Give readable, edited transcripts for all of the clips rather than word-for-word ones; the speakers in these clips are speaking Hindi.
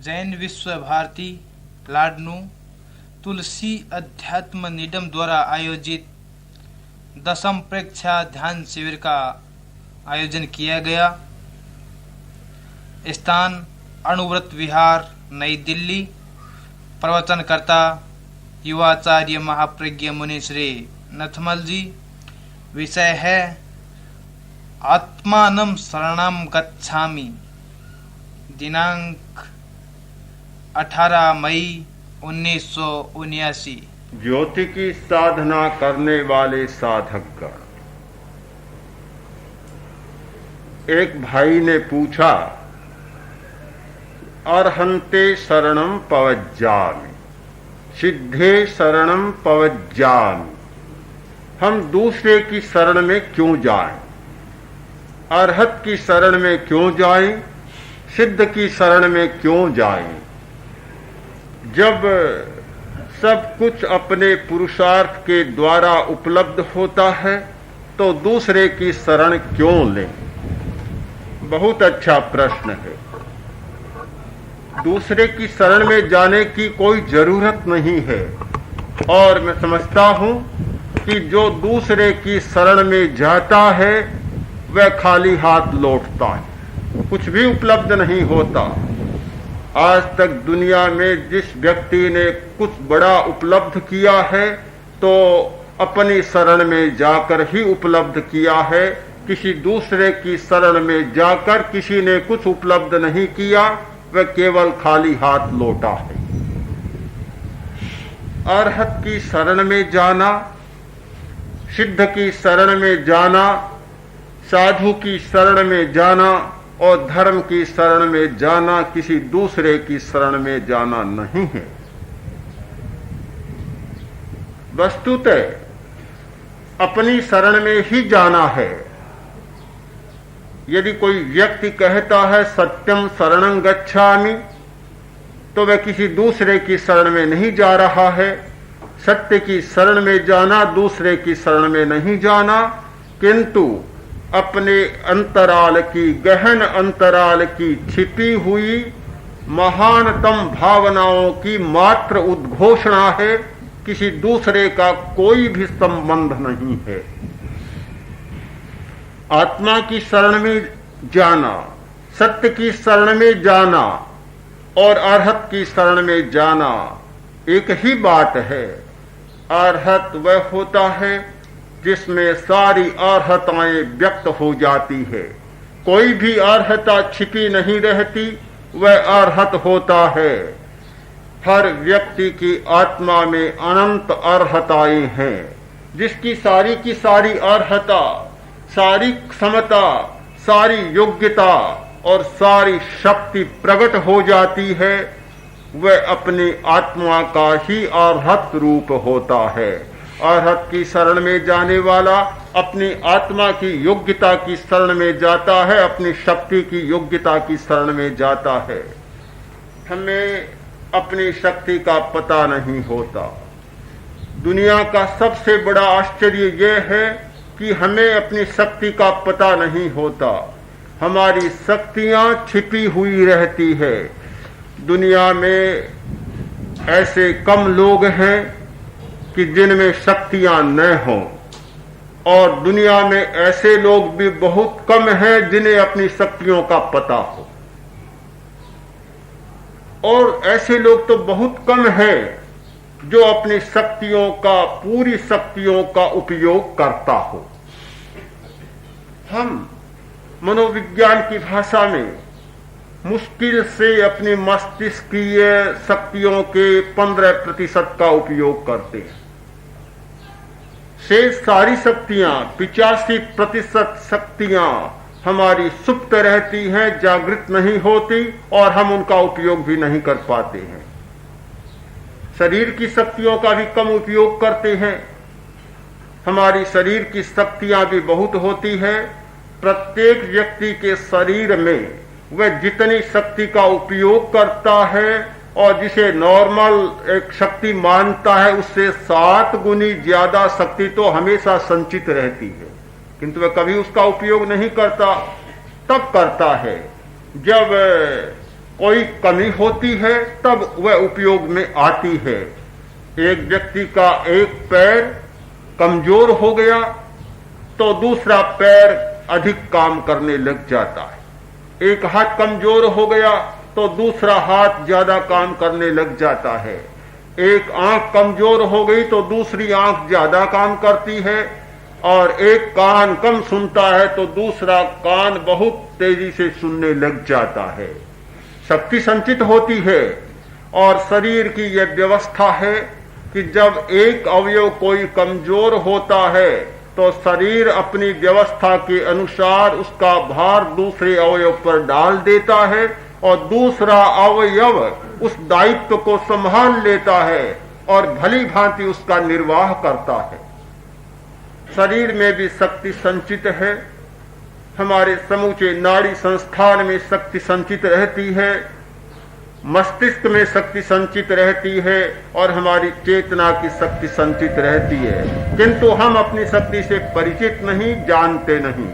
जैन विश्व भारती लाडनू तुलसी अध्यात्म निगम द्वारा आयोजित 10वीं प्रेक्षा ध्यान शिविर का आयोजन किया गया। स्थान अणुव्रत विहार, नई दिल्ली। प्रवचनकर्ता युवाचार्य महाप्रज्ञ मुनि श्री नथमल जी। विषय है आत्मानं शरणं गच्छामि। दिनांक 18 मई 1979। ज्योति की साधना करने वाले साधकगण। एक भाई ने पूछा, अर्हन्ते शरणं पवज्जामि, सिद्धे शरणं पवज्जामि। हम दूसरे की शरण में क्यों जाएं? अर्हत की शरण में क्यों जाएं? सिद्ध की शरण में क्यों जाएं? जब सब कुछ अपने पुरुषार्थ के द्वारा उपलब्ध होता है तो दूसरे की शरण क्यों लें? बहुत अच्छा प्रश्न है। दूसरे की शरण में जाने की कोई जरूरत नहीं है, और मैं समझता हूं कि जो दूसरे की शरण में जाता है वह खाली हाथ लौटता है, कुछ भी उपलब्ध नहीं होता। आज तक दुनिया में जिस व्यक्ति ने कुछ बड़ा उपलब्ध किया है तो अपनी शरण में जाकर ही उपलब्ध किया है। किसी दूसरे की शरण में जाकर किसी ने कुछ उपलब्ध नहीं किया, वह केवल खाली हाथ लौटा है। अर्हत की शरण में जाना, सिद्ध की शरण में जाना, साधु की शरण में जाना और धर्म की शरण में जाना किसी दूसरे की शरण में जाना नहीं है। वस्तुतः अपनी शरण में ही जाना है। यदि कोई व्यक्ति कहता है सत्यम शरणं गच्छामि, तो वह किसी दूसरे की शरण में नहीं जा रहा है। सत्य की शरण में जाना, दूसरे की शरण में नहीं जाना, किंतु अपने अंतराल की, गहन अंतराल की छिपी हुई महानतम भावनाओं की मात्र उद्घोषणा है। किसी दूसरे का कोई भी संबंध नहीं है। आत्मा की शरण में जाना, सत्य की शरण में जाना और अर्हत की शरण में जाना एक ही बात है। अर्हत वह होता है जिसमें सारी अर्हताएं व्यक्त हो जाती है। कोई भी अर्हता छिपी नहीं रहती, वह अर्हत होता है। हर व्यक्ति की आत्मा में अनंत अर्हताएं हैं। जिसकी सारी की सारी अर्हता, सारी क्षमता, सारी योग्यता और सारी शक्ति प्रकट हो जाती है, वह अपनी आत्मा का ही अर्हत रूप होता है। अर्हत की शरण में जाने वाला अपनी आत्मा की योग्यता की शरण में जाता है, अपनी शक्ति की योग्यता की शरण में जाता है। हमें अपनी शक्ति का पता नहीं होता। दुनिया का सबसे बड़ा आश्चर्य यह है कि हमें अपनी शक्ति का पता नहीं होता। हमारी शक्तियां छिपी हुई रहती है। दुनिया में ऐसे कम लोग हैं कि जिनमें शक्तियां न हों, और दुनिया में ऐसे लोग भी बहुत कम हैं जिन्हें अपनी शक्तियों का पता हो। और ऐसे लोग तो बहुत कम हैं जो अपनी शक्तियों का, पूरी शक्तियों का उपयोग करता हो। हम मनोविज्ञान की भाषा में मुश्किल से अपनी मस्तिष्कीय शक्तियों के 15% का उपयोग करते हैं। शेष सारी शक्तियां, 85% शक्तियां हमारी सुप्त रहती हैं, जागृत नहीं होती, और हम उनका उपयोग भी नहीं कर पाते हैं। शरीर की शक्तियों का भी कम उपयोग करते हैं। हमारी शरीर की शक्तियां भी बहुत होती है। प्रत्येक व्यक्ति के शरीर में वह जितनी शक्ति का उपयोग करता है और जिसे नॉर्मल एक शक्ति मानता है, उससे 7 गुनी ज्यादा शक्ति तो हमेशा संचित रहती है, किंतु वह कभी उसका उपयोग नहीं करता। तब करता है जब कोई कमी होती है तब वह उपयोग में आती है। एक व्यक्ति का एक पैर कमजोर हो गया तो दूसरा पैर अधिक काम करने लग जाता है। एक हाथ कमजोर हो गया तो दूसरा हाथ ज्यादा काम करने लग जाता है। एक आंख कमजोर हो गई तो दूसरी आंख ज्यादा काम करती है, और एक कान कम सुनता है तो दूसरा कान बहुत तेजी से सुनने लग जाता है। शक्ति संचित होती है, और शरीर की यह व्यवस्था है कि जब एक अवयव कोई कमजोर होता है तो शरीर अपनी व्यवस्था के अनुसार उसका भार दूसरे अवयव पर डाल देता है, और दूसरा अवयव उस दायित्व को संभाल लेता है और भली भांति उसका निर्वाह करता है। शरीर में भी शक्ति संचित है, हमारे समूचे नाड़ी संस्थान में शक्ति संचित रहती है, मस्तिष्क में शक्ति संचित रहती है, और हमारी चेतना की शक्ति संचित रहती है, किंतु हम अपनी शक्ति से परिचित नहीं, जानते नहीं।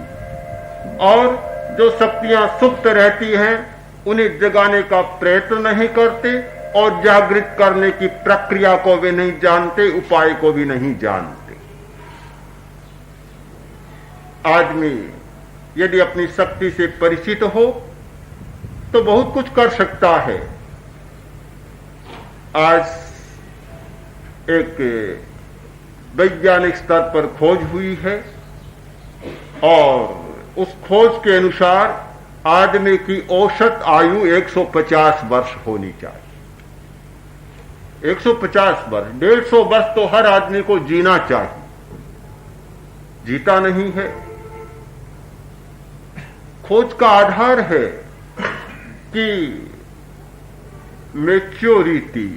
और जो शक्तियां सुप्त रहती हैं उन्हें जगाने का प्रयत्न नहीं करते, और जागृत करने की प्रक्रिया को भी नहीं जानते, उपाय को भी नहीं जानते। आदमी यदि अपनी शक्ति से परिचित हो तो बहुत कुछ कर सकता है। आज एक वैज्ञानिक स्तर पर खोज हुई है, और उस खोज के अनुसार आदमी की औसत आयु 150 वर्ष होनी चाहिए। 150 वर्ष, 150 वर्ष तो हर आदमी को जीना चाहिए, जीता नहीं है। खोज का आधार है कि मैच्योरिटी,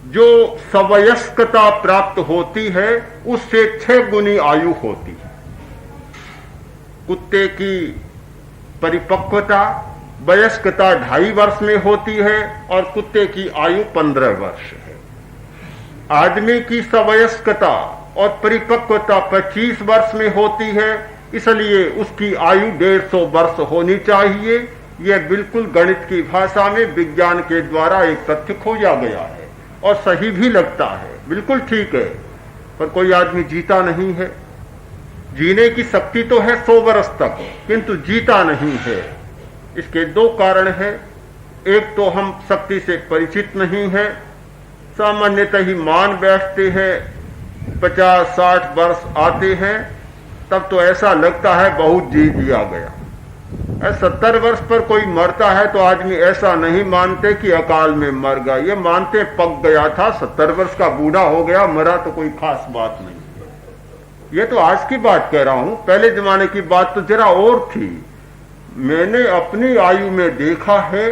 जो सवयस्कता प्राप्त होती है, उससे 6 गुनी आयु होती है। कुत्ते की परिपक्वता, वयस्कता 2.5 वर्ष में होती है, और कुत्ते की आयु 15 वर्ष है। आदमी की सवयस्कता और परिपक्वता 25 वर्ष में होती है, इसलिए उसकी आयु 150 वर्ष होनी चाहिए। यह बिल्कुल गणित की भाषा में विज्ञान के द्वारा एक तथ्य खोजा गया है, और सही भी लगता है, बिल्कुल ठीक है। पर कोई आदमी जीता नहीं है। जीने की शक्ति तो है 100 वर्ष तक, किंतु जीता नहीं है। इसके 2 कारण हैं। एक तो हम शक्ति से परिचित नहीं है, सामान्यतः ही मान बैठते हैं। 50-60 वर्ष आते हैं तब तो ऐसा लगता है बहुत जी दिया गया। 70 वर्ष पर कोई मरता है तो आदमी ऐसा नहीं मानते कि अकाल में मर गया, ये मानते पक गया था, 70 वर्ष का बूढ़ा हो गया, मरा तो कोई खास बात नहीं। ये तो आज की बात कह रहा हूं, पहले जमाने की बात तो जरा और थी। मैंने अपनी आयु में देखा है,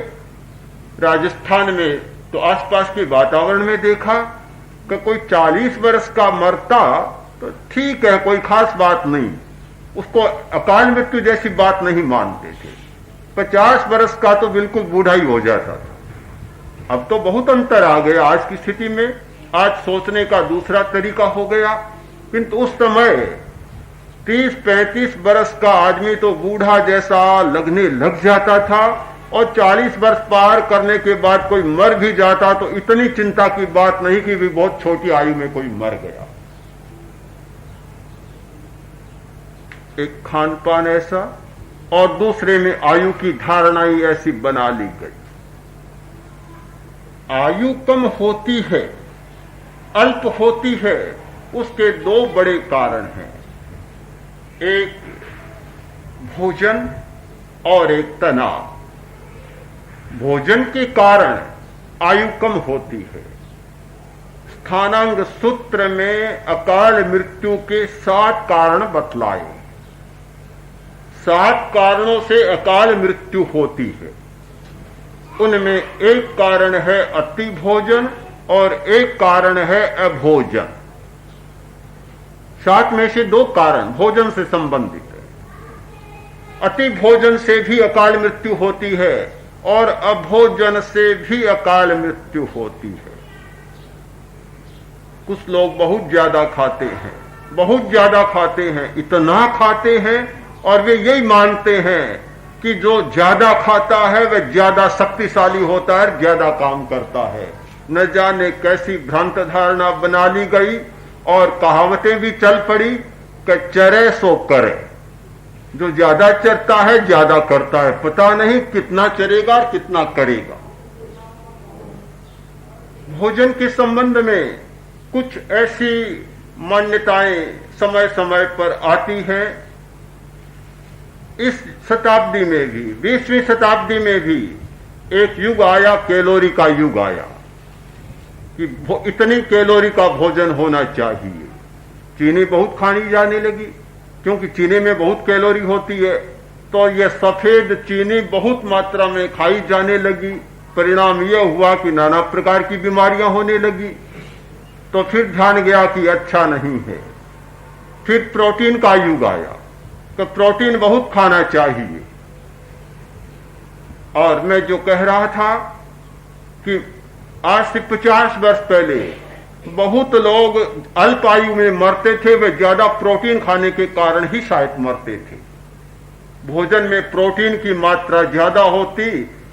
राजस्थान में तो आसपास के वातावरण में देखा कि कोई 40 वर्ष का मरता तो ठीक है, कोई खास बात नहीं, उसको अकाल मृत्यु जैसी बात नहीं मानते थे। 50 वर्ष का तो बिल्कुल बूढ़ा ही हो जाता था। अब तो बहुत अंतर आ गया आज की स्थिति में। आज सोचने का दूसरा तरीका हो गया, किंतु उस समय 30-35 वर्ष का आदमी तो बूढ़ा जैसा लगने लग जाता था, और 40 वर्ष पार करने के बाद कोई मर भी जाता तो इतनी चिंता की बात नहीं कि भी बहुत छोटी आयु में कोई मर गया। एक खान पान ऐसा, और दूसरे में आयु की धारणा ही ऐसी बना ली गई। आयु कम होती है, अल्प होती है, उसके 2 बड़े कारण हैं। एक भोजन और एक तनाव। भोजन के कारण आयु कम होती है। स्थानांग सूत्र में अकाल मृत्यु के 7 कारण बतलाए। 7 कारणों से अकाल मृत्यु होती है। उनमें एक कारण है अति भोजन और एक कारण है अभोजन। 7 में से 2 कारण भोजन से संबंधित है। अति भोजन से भी अकाल मृत्यु होती है और अभोजन से भी अकाल मृत्यु होती है। कुछ लोग बहुत ज्यादा खाते हैं, बहुत ज्यादा खाते हैं, इतना खाते हैं और वे यही मानते हैं कि जो ज्यादा खाता है वह ज्यादा शक्तिशाली होता है, ज्यादा काम करता है। न जाने कैसी भ्रांत धारणा बना ली गई और कहावतें भी चल पड़ी कि चरे सो करे। जो ज्यादा चरता है ज्यादा करता है, पता नहीं कितना चरेगा और कितना करेगा। भोजन के संबंध में कुछ ऐसी मान्यताएं समय समय पर आती हैं। इस शताब्दी में भी, 20वीं शताब्दी में भी एक युग आया, कैलोरी का युग आया कि इतनी कैलोरी का भोजन होना चाहिए। चीनी बहुत खानी जाने लगी, क्योंकि चीनी में बहुत कैलोरी होती है, तो यह सफेद चीनी बहुत मात्रा में खाई जाने लगी। परिणाम यह हुआ कि नाना प्रकार की बीमारियां होने लगी। तो फिर ध्यान गया कि अच्छा नहीं है। फिर प्रोटीन का युग आया, तो प्रोटीन बहुत खाना चाहिए। और मैं जो कह रहा था कि आज से 50 वर्ष पहले बहुत लोग अल्प आयु में मरते थे, वे ज्यादा प्रोटीन खाने के कारण ही शायद मरते थे। भोजन में प्रोटीन की मात्रा ज्यादा होती,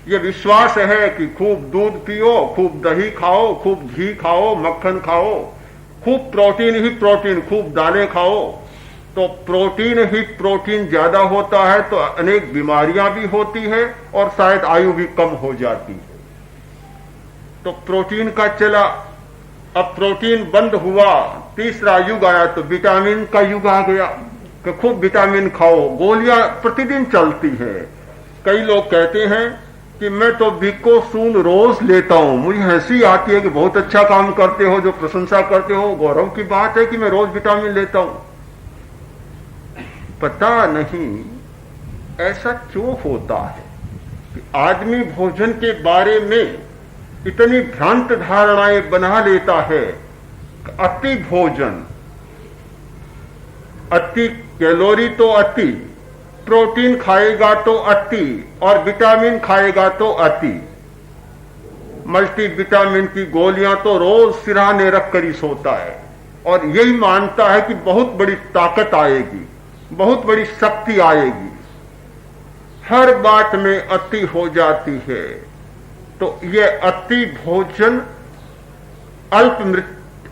ये विश्वास है कि खूब दूध पियो, खूब दही खाओ, खूब घी खाओ, मक्खन खाओ, खूब प्रोटीन ही प्रोटीन, खूब दालें खाओ, तो प्रोटीन ही प्रोटीन ज्यादा होता है तो अनेक बीमारियां भी होती है और शायद आयु भी कम हो जाती है। तो प्रोटीन का चला, अब प्रोटीन बंद हुआ, तीसरा युग आया तो विटामिन का युग आ गया कि खूब विटामिन खाओ। गोलियां प्रतिदिन चलती है। कई लोग कहते हैं कि मैं तो विकोसून रोज लेता हूं, मुझे हंसी आती है कि बहुत अच्छा काम करते हो, जो प्रशंसा करते हो, गौरव की बात है कि मैं रोज विटामिन लेता हूं। पता नहीं ऐसा क्यों होता है कि आदमी भोजन के बारे में इतनी भ्रांत धारणाएं बना लेता है। अति भोजन, अति कैलोरी तो अति, प्रोटीन खाएगा तो अति और विटामिन खाएगा तो अति। मल्टीविटामिन की गोलियां तो रोज सिरहाने रखकर ही सोता है और यही मानता है कि बहुत बड़ी ताकत आएगी, बहुत बड़ी शक्ति आएगी। हर बात में अति हो जाती है। तो यह अति भोजन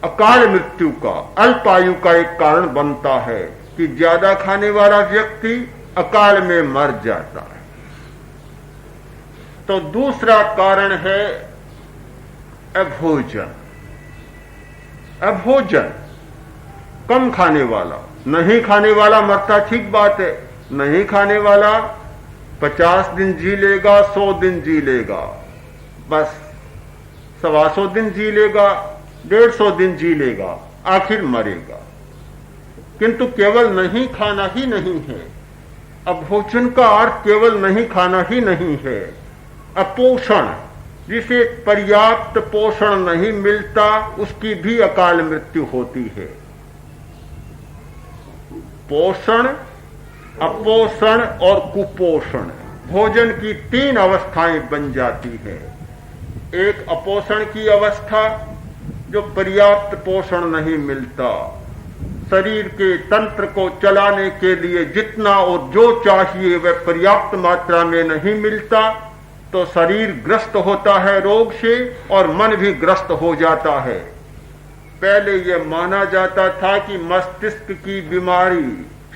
अकाल मृत्यु का, अल्प आयु का एक कारण बनता है कि ज्यादा खाने वाला व्यक्ति अकाल में मर जाता है। तो दूसरा कारण है अभोजन। अभोजन, कम खाने वाला, नहीं खाने वाला मरता, ठीक बात है। नहीं खाने वाला 50 दिन जी लेगा, 100 दिन जी लेगा, बस 125 दिन जी लेगा, 150 दिन जी लेगा, आखिर मरेगा। किंतु केवल नहीं खाना ही नहीं है। अभोजन का अर्थ केवल नहीं खाना ही नहीं है। अपोषण, जिसे पर्याप्त पोषण नहीं मिलता, उसकी भी अकाल मृत्यु होती है। पोषण, अपोषण और कुपोषण, भोजन की 3 अवस्थाएं बन जाती है। एक अपोषण की अवस्था, जो पर्याप्त पोषण नहीं मिलता, शरीर के तंत्र को चलाने के लिए जितना और जो चाहिए वह पर्याप्त मात्रा में नहीं मिलता, तो शरीर ग्रस्त होता है रोग से और मन भी ग्रस्त हो जाता है। पहले यह माना जाता था कि मस्तिष्क की बीमारी,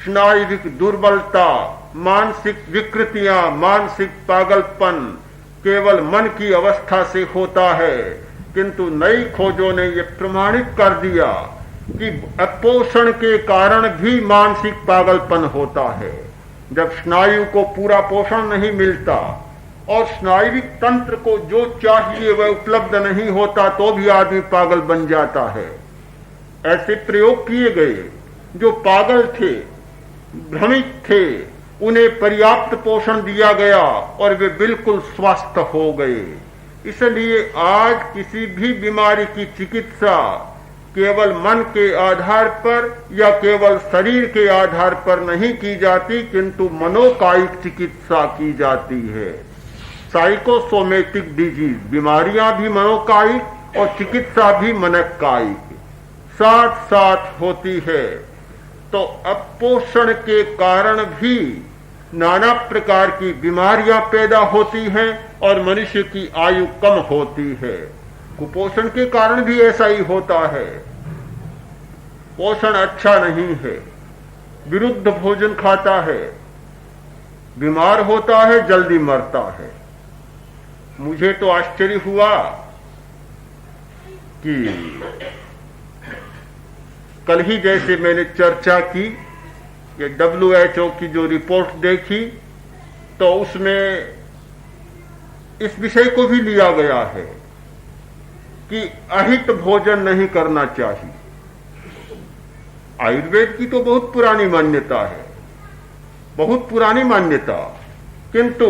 स्नायुविक दुर्बलता, मानसिक विकृतियां, मानसिक पागलपन केवल मन की अवस्था से होता है। किंतु नई खोजों ने यह प्रमाणित कर दिया कि अपोषण के कारण भी मानसिक पागलपन होता है। जब स्नायु को पूरा पोषण नहीं मिलता और स्नायुविक तंत्र को जो चाहिए वह उपलब्ध नहीं होता, तो भी आदमी पागल बन जाता है। ऐसे प्रयोग किए गए, जो पागल थे, भ्रमित थे, उन्हें पर्याप्त पोषण दिया गया और वे बिल्कुल स्वस्थ हो गए। इसलिए आज किसी भी बीमारी की चिकित्सा केवल मन के आधार पर या केवल शरीर के आधार पर नहीं की जाती, किंतु मनोकायिक चिकित्सा की जाती है। साइकोसोमेटिक डिजीज, बीमारियां भी मनोकायिक और चिकित्सा भी मनोकायिक साथ साथ होती है। तो अपोषण के कारण भी नाना प्रकार की बीमारियां पैदा होती हैं और मनुष्य की आयु कम होती है। कुपोषण के कारण भी ऐसा ही होता है। पोषण अच्छा नहीं है, विरुद्ध भोजन खाता है, बीमार होता है, जल्दी मरता है। मुझे तो आश्चर्य हुआ कि कल ही जैसे मैंने चर्चा की, ये WHO की जो रिपोर्ट देखी, तो उसमें इस विषय को भी लिया गया है कि अहित भोजन नहीं करना चाहिए। आयुर्वेद की तो बहुत पुरानी मान्यता है, बहुत पुरानी मान्यता, किंतु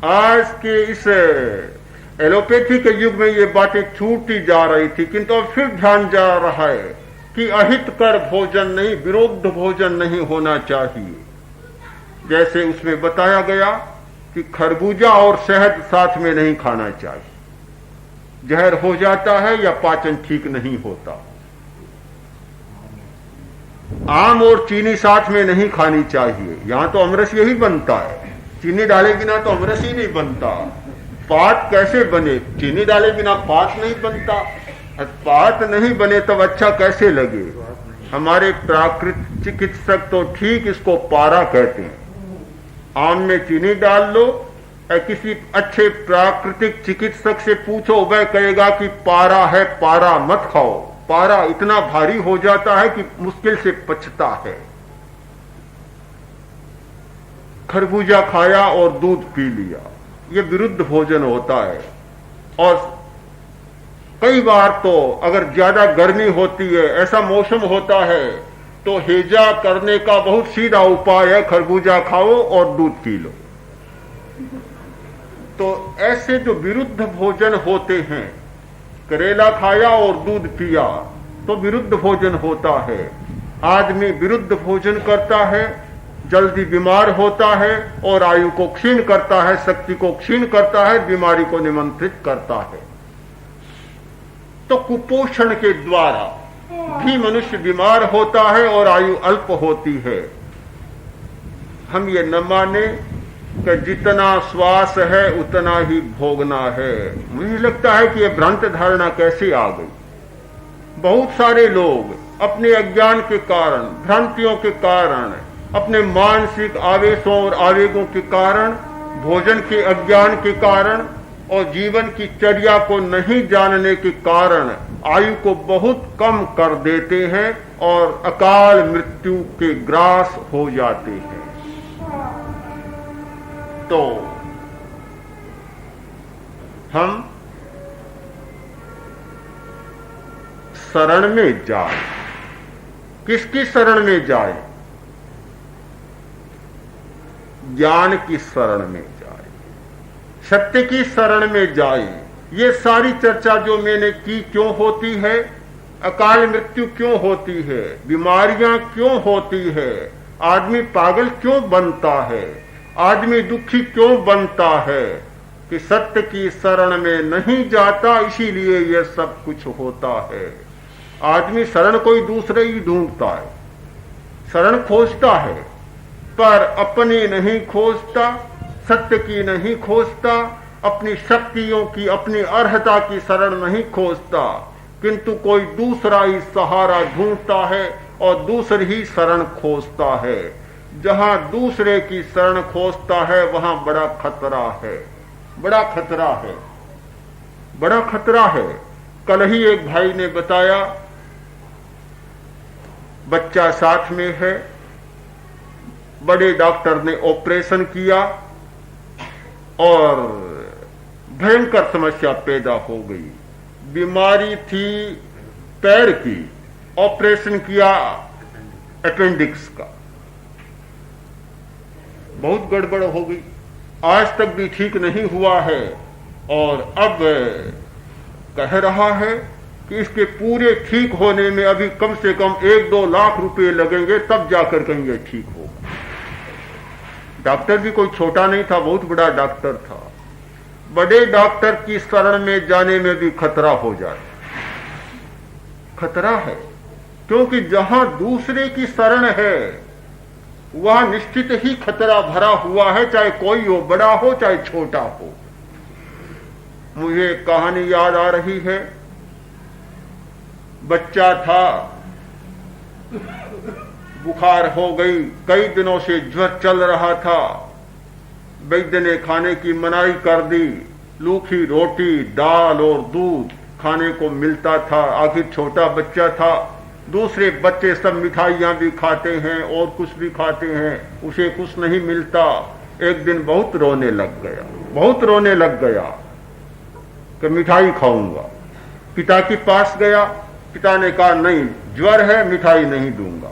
आज के इस एलोपैथी के युग में ये बातें छूटती जा रही थी, किंतु अब फिर ध्यान जा रहा है कि अहितकर भोजन नहीं, विरुद्ध भोजन नहीं होना चाहिए। जैसे उसमें बताया गया कि खरबूजा और शहद साथ में नहीं खाना चाहिए, जहर हो जाता है या पाचन ठीक नहीं होता। आम और चीनी साथ में नहीं खानी चाहिए, यहां तो अमरस यही बनता है, चीनी डाले बिना तो अमरस ही नहीं बनता। पात कैसे बने, चीनी डाले बिना पात नहीं बनता, पात नहीं बने तब अच्छा कैसे लगे। हमारे प्राकृतिक चिकित्सक तो ठीक इसको पारा कहते हैं। आम में चीनी डाल लो, किसी अच्छे प्राकृतिक चिकित्सक से पूछो, वह कहेगा कि पारा है, पारा मत खाओ, पारा इतना भारी हो जाता है कि मुश्किल से पचता है। खरबूजा खाया और दूध पी लिया, ये विरुद्ध भोजन होता है। और कई बार तो अगर ज्यादा गर्मी होती है, ऐसा मौसम होता है, तो हेजा करने का बहुत सीधा उपाय है, खरबूजा खाओ और दूध पी लो। तो ऐसे जो विरुद्ध भोजन होते हैं, करेला खाया और दूध पिया तो विरुद्ध भोजन होता है। आदमी विरुद्ध भोजन करता है, जल्दी बीमार होता है और आयु को क्षीण करता है, शक्ति को क्षीण करता है, बीमारी को निमंत्रित करता है। तो कुपोषण के द्वारा भी मनुष्य बीमार होता है और आयु अल्प होती है। हम ये न माने कि जितना श्वास है उतना ही भोगना है। मुझे लगता है कि यह भ्रांत धारणा कैसे आ गई। बहुत सारे लोग अपने अज्ञान के कारण, भ्रांतियों के कारण, अपने मानसिक आवेशों और आवेगों के कारण, भोजन के अज्ञान के कारण और जीवन की चर्या को नहीं जानने के कारण आयु को बहुत कम कर देते हैं और अकाल मृत्यु के ग्रास हो जाते हैं। तो हम शरण में जाए, किसकी शरण में जाए? ज्ञान की शरण में जाए, सत्य की शरण में जाए। ये सारी चर्चा जो मैंने की क्यों होती है? अकाल मृत्यु क्यों होती है? बीमारियां क्यों होती है? आदमी पागल क्यों बनता है? आदमी दुखी क्यों बनता है? कि सत्य की शरण में नहीं जाता, इसीलिए यह सब कुछ होता है। आदमी शरण कोई दूसरे ही ढूंढता है, शरण खोजता है, पर अपनी नहीं खोजता, सत्य की नहीं खोजता, अपनी शक्तियों की, अपनी अर्हता की शरण नहीं खोजता, किंतु कोई दूसरा ही सहारा ढूंढता है और दूसरी ही शरण खोजता है। जहां दूसरे की शरण खोजता है वहां बड़ा खतरा है, बड़ा खतरा है, बड़ा खतरा है। कल ही एक भाई ने बताया, बच्चा साथ में है, बड़े डॉक्टर ने ऑपरेशन किया और भयंकर समस्या पैदा हो गई। बीमारी थी पैर की, ऑपरेशन किया अपेंडिक्स का, बहुत गड़बड़ हो गई, आज तक भी ठीक नहीं हुआ है और अब कह रहा है कि इसके पूरे ठीक होने में अभी कम से कम 1-2 लाख रुपए लगेंगे, तब जाकर कहीं ये ठीक होगा। डॉक्टर भी कोई छोटा नहीं था, बहुत बड़ा डॉक्टर था। बड़े डॉक्टर की शरण में जाने में भी खतरा हो जाता, खतरा है, क्योंकि जहां दूसरे की शरण है वह निश्चित ही खतरा भरा हुआ है, चाहे कोई हो, बड़ा हो चाहे छोटा हो। मुझे एक कहानी याद आ रही है। बच्चा था, बुखार हो गई, कई दिनों से ज्वर चल रहा था। वैद्य ने खाने की मनाही कर दी। सूखी रोटी, दाल और दूध खाने को मिलता था। आखिर छोटा बच्चा था, दूसरे बच्चे सब मिठाइयां भी खाते हैं और कुछ भी खाते हैं, उसे कुछ नहीं मिलता। एक दिन बहुत रोने लग गया कि मिठाई खाऊंगा। पिता के पास गया। पिता ने कहा नहीं, ज्वर है, मिठाई नहीं दूंगा।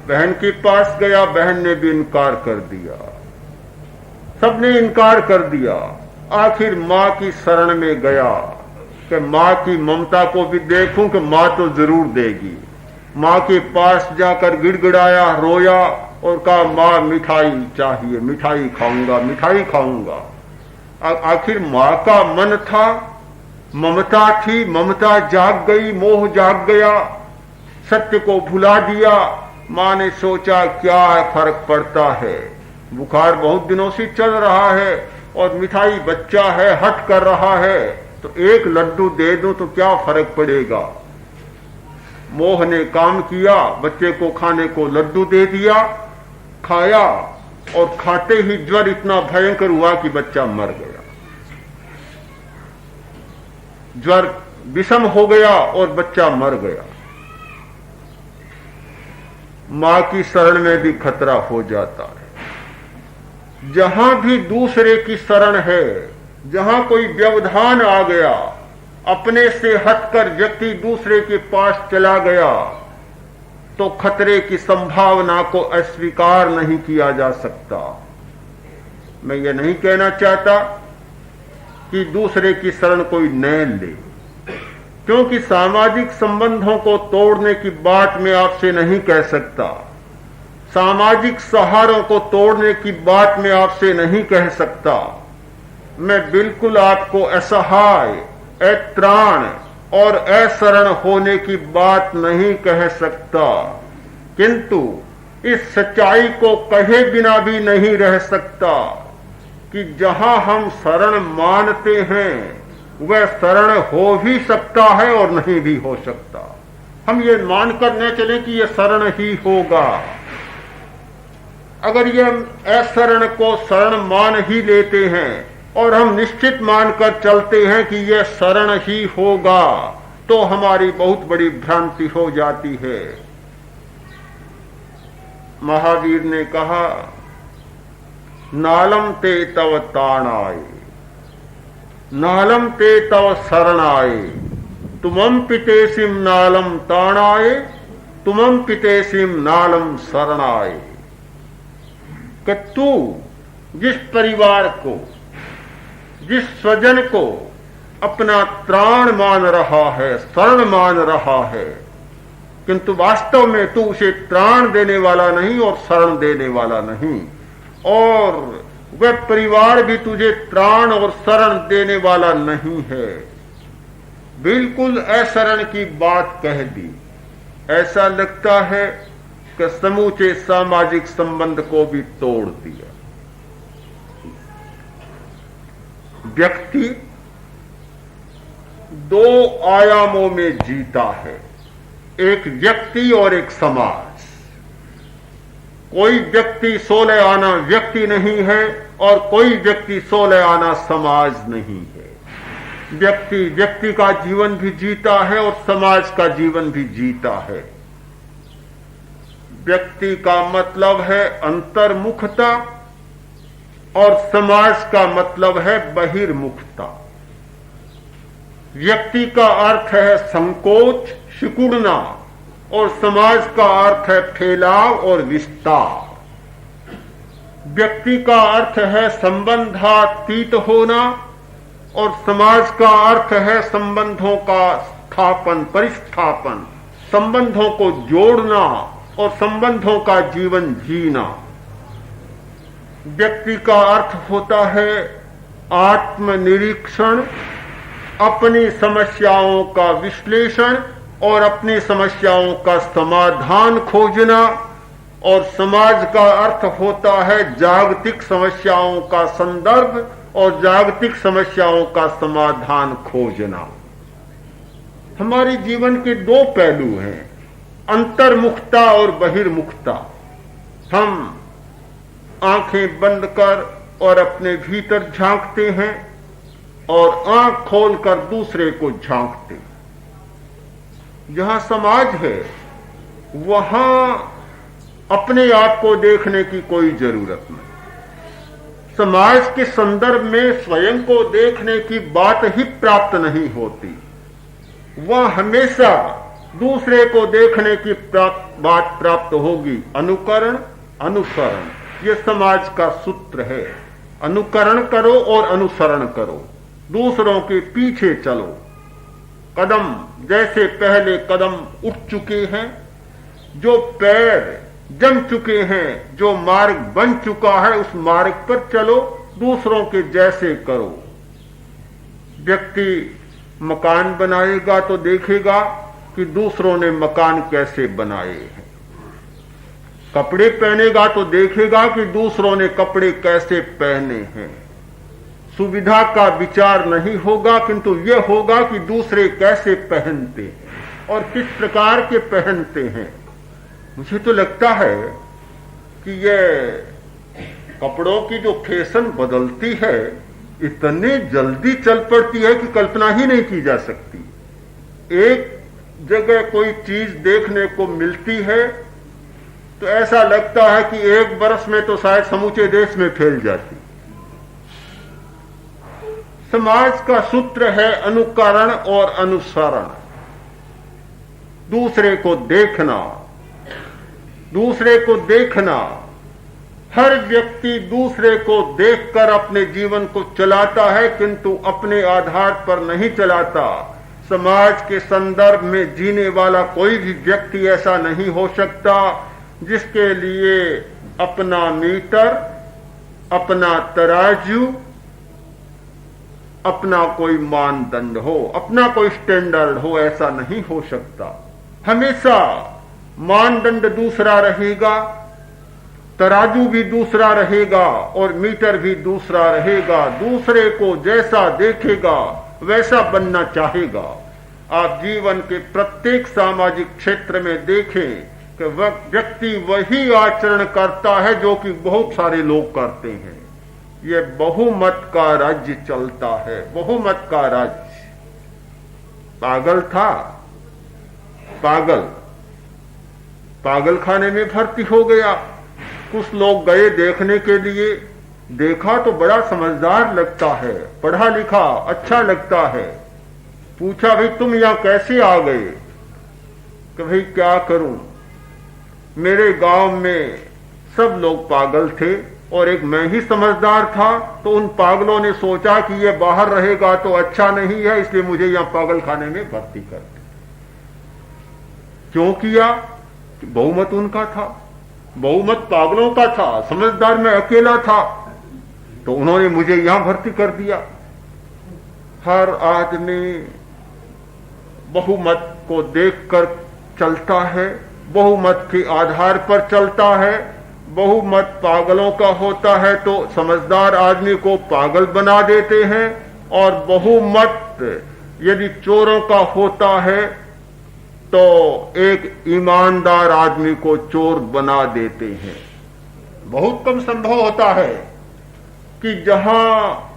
बहन के पास गया, बहन ने भी इनकार कर दिया। सबने इनकार कर दिया। आखिर मां की शरण में गया कि मां की ममता को भी देखूं कि मां तो जरूर देगी। मां के पास जाकर गिड़गिड़ाया, रोया और कहा मां मिठाई चाहिए, मिठाई खाऊंगा। आखिर मां का मन था, ममता थी, ममता जाग गई, मोह जाग गया, सत्य को भुला दिया। मां ने सोचा क्या फर्क पड़ता है, बुखार बहुत दिनों से चल रहा है और मिठाई बच्चा है, हट कर रहा है, तो एक लड्डू दे दूं तो क्या फर्क पड़ेगा। मोह ने काम किया, बच्चे को खाने को लड्डू दे दिया, खाया और खाते ही ज्वर इतना भयंकर हुआ कि बच्चा मर गया। ज्वर विषम हो गया और बच्चा मर गया। मां की शरण में भी खतरा हो जाता है। जहां भी दूसरे की शरण है, जहां कोई व्यवधान आ गया, अपने से हटकर व्यक्ति दूसरे के पास चला गया, तो खतरे की संभावना को अस्वीकार नहीं किया जा सकता। मैं ये नहीं कहना चाहता कि दूसरे की शरण कोई न ले, क्योंकि सामाजिक संबंधों को तोड़ने की बात मैं आपसे नहीं कह सकता। सामाजिक सहारों को तोड़ने की बात मैं आपसे नहीं कह सकता। मैं बिल्कुल आपको असहाय, अत्राण और अशरण होने की बात नहीं कह सकता, किंतु इस सच्चाई को कहे बिना भी नहीं रह सकता कि जहां हम शरण मानते हैं वह शरण हो भी सकता है और नहीं भी हो सकता। हम ये मानकर न चले कि यह शरण ही होगा। अगर ये अशरण को शरण मान ही लेते हैं और हम निश्चित मानकर चलते हैं कि यह शरण ही होगा, तो हमारी बहुत बड़ी भ्रांति हो जाती है। महावीर ने कहा, नालम ते तव ताणाय, नालम ते तव शरणाय, तुमं पितेसिम नालम ताणाय, तुमं पितेसिम नालम शरणाय। कि तू जिस परिवार को, जिस स्वजन को अपना त्राण मान रहा है, शरण मान रहा है, किंतु वास्तव में तू उसे त्राण देने वाला नहीं और शरण देने वाला नहीं, और वह परिवार भी तुझे त्राण और शरण देने वाला नहीं है। बिल्कुल अशरण की बात कह दी। ऐसा लगता है कि समूचे सामाजिक संबंध को भी तोड़ दिया। व्यक्ति दो आयामों में जीता है, एक व्यक्ति और एक समाज। कोई व्यक्ति 16 आना व्यक्ति नहीं है और कोई व्यक्ति 16 आना समाज नहीं है। व्यक्ति व्यक्ति का जीवन भी जीता है और समाज का जीवन भी जीता है। व्यक्ति का मतलब है अंतर्मुखता और समाज का मतलब है बहिर्मुखता। व्यक्ति का अर्थ है संकोच, सिकुड़ना, और समाज का अर्थ है फैलाव और विस्तार। व्यक्ति का अर्थ है संबंधातीत होना और समाज का अर्थ है संबंधों का स्थापन, परिस्थापन, संबंधों को जोड़ना और संबंधों का जीवन जीना। व्यक्ति का अर्थ होता है आत्मनिरीक्षण, अपनी समस्याओं का विश्लेषण और अपनी समस्याओं का समाधान खोजना और समाज का अर्थ होता है जागतिक समस्याओं का संदर्भ और जागतिक समस्याओं का समाधान खोजना। हमारे जीवन के दो पहलू हैं, अंतर्मुखता और बहिर्मुखता। हम आंखें बंद कर और अपने भीतर झांकते हैं और आंख खोलकर दूसरे को झांकते हैं। जहां समाज है वहां अपने आप को देखने की कोई जरूरत नहीं। समाज के संदर्भ में स्वयं को देखने की बात ही प्राप्त नहीं होती, वह हमेशा दूसरे को देखने की बात प्राप्त होगी। अनुकरण अनुसरण, यह समाज का सूत्र है। अनुकरण करो और अनुसरण करो, दूसरों के पीछे चलो। कदम जैसे पहले कदम उठ चुके हैं, जो पैर जम चुके हैं, जो मार्ग बन चुका है उस मार्ग पर चलो, दूसरों के जैसे करो। व्यक्ति मकान बनाएगा तो देखेगा कि दूसरों ने मकान कैसे बनाए हैं। कपड़े पहनेगा तो देखेगा कि दूसरों ने कपड़े कैसे पहने हैं। सुविधा का विचार नहीं होगा, किंतु यह होगा कि दूसरे कैसे पहनते हैं और किस प्रकार के पहनते हैं। मुझे तो लगता है कि यह कपड़ों की जो फैशन बदलती है इतनी जल्दी चल पड़ती है कि कल्पना ही नहीं की जा सकती। एक जगह कोई चीज देखने को मिलती है तो ऐसा लगता है कि एक बरस में तो शायद समूचे देश में फैल जाती। समाज का सूत्र है अनुकरण और अनुसरण। दूसरे को देखना, दूसरे को देखना। हर व्यक्ति दूसरे को देखकर अपने जीवन को चलाता है, किंतु अपने आधार पर नहीं चलाता। समाज के संदर्भ में जीने वाला कोई भी व्यक्ति ऐसा नहीं हो सकता जिसके लिए अपना मीटर, अपना तराजू, अपना कोई मानदंड हो, अपना कोई स्टैंडर्ड हो। ऐसा नहीं हो सकता। हमेशा मानदंड दूसरा रहेगा, तराजू भी दूसरा रहेगा और मीटर भी दूसरा रहेगा। दूसरे को जैसा देखेगा वैसा बनना चाहेगा। आप जीवन के प्रत्येक सामाजिक क्षेत्र में देखें कि व्यक्ति वही आचरण करता है जो कि बहुत सारे लोग करते हैं। यह बहुमत का राज्य चलता है, बहुमत का राज्य। पागल था, पागल खाने में भर्ती हो गया। कुछ लोग गए देखने के लिए, देखा तो बड़ा समझदार लगता है, पढ़ा लिखा अच्छा लगता है। पूछा भाई तुम यहां कैसे आ गए? कि भाई क्या करूं, मेरे गांव में सब लोग पागल थे और एक मैं ही समझदार था, तो उन पागलों ने सोचा कि ये बाहर रहेगा तो अच्छा नहीं है, इसलिए मुझे यहां पागल खाने में भर्ती कर दिया। क्यों किया? बहुमत उनका था, बहुमत पागलों का था, समझदार मैं अकेला था, तो उन्होंने मुझे यहां भर्ती कर दिया। हर आदमी बहुमत को देखकर चलता है, बहुमत के आधार पर चलता है। बहुमत पागलों का होता है तो समझदार आदमी को पागल बना देते हैं, और बहुमत यदि चोरों का होता है तो एक ईमानदार आदमी को चोर बना देते हैं। बहुत कम संभव होता है कि जहां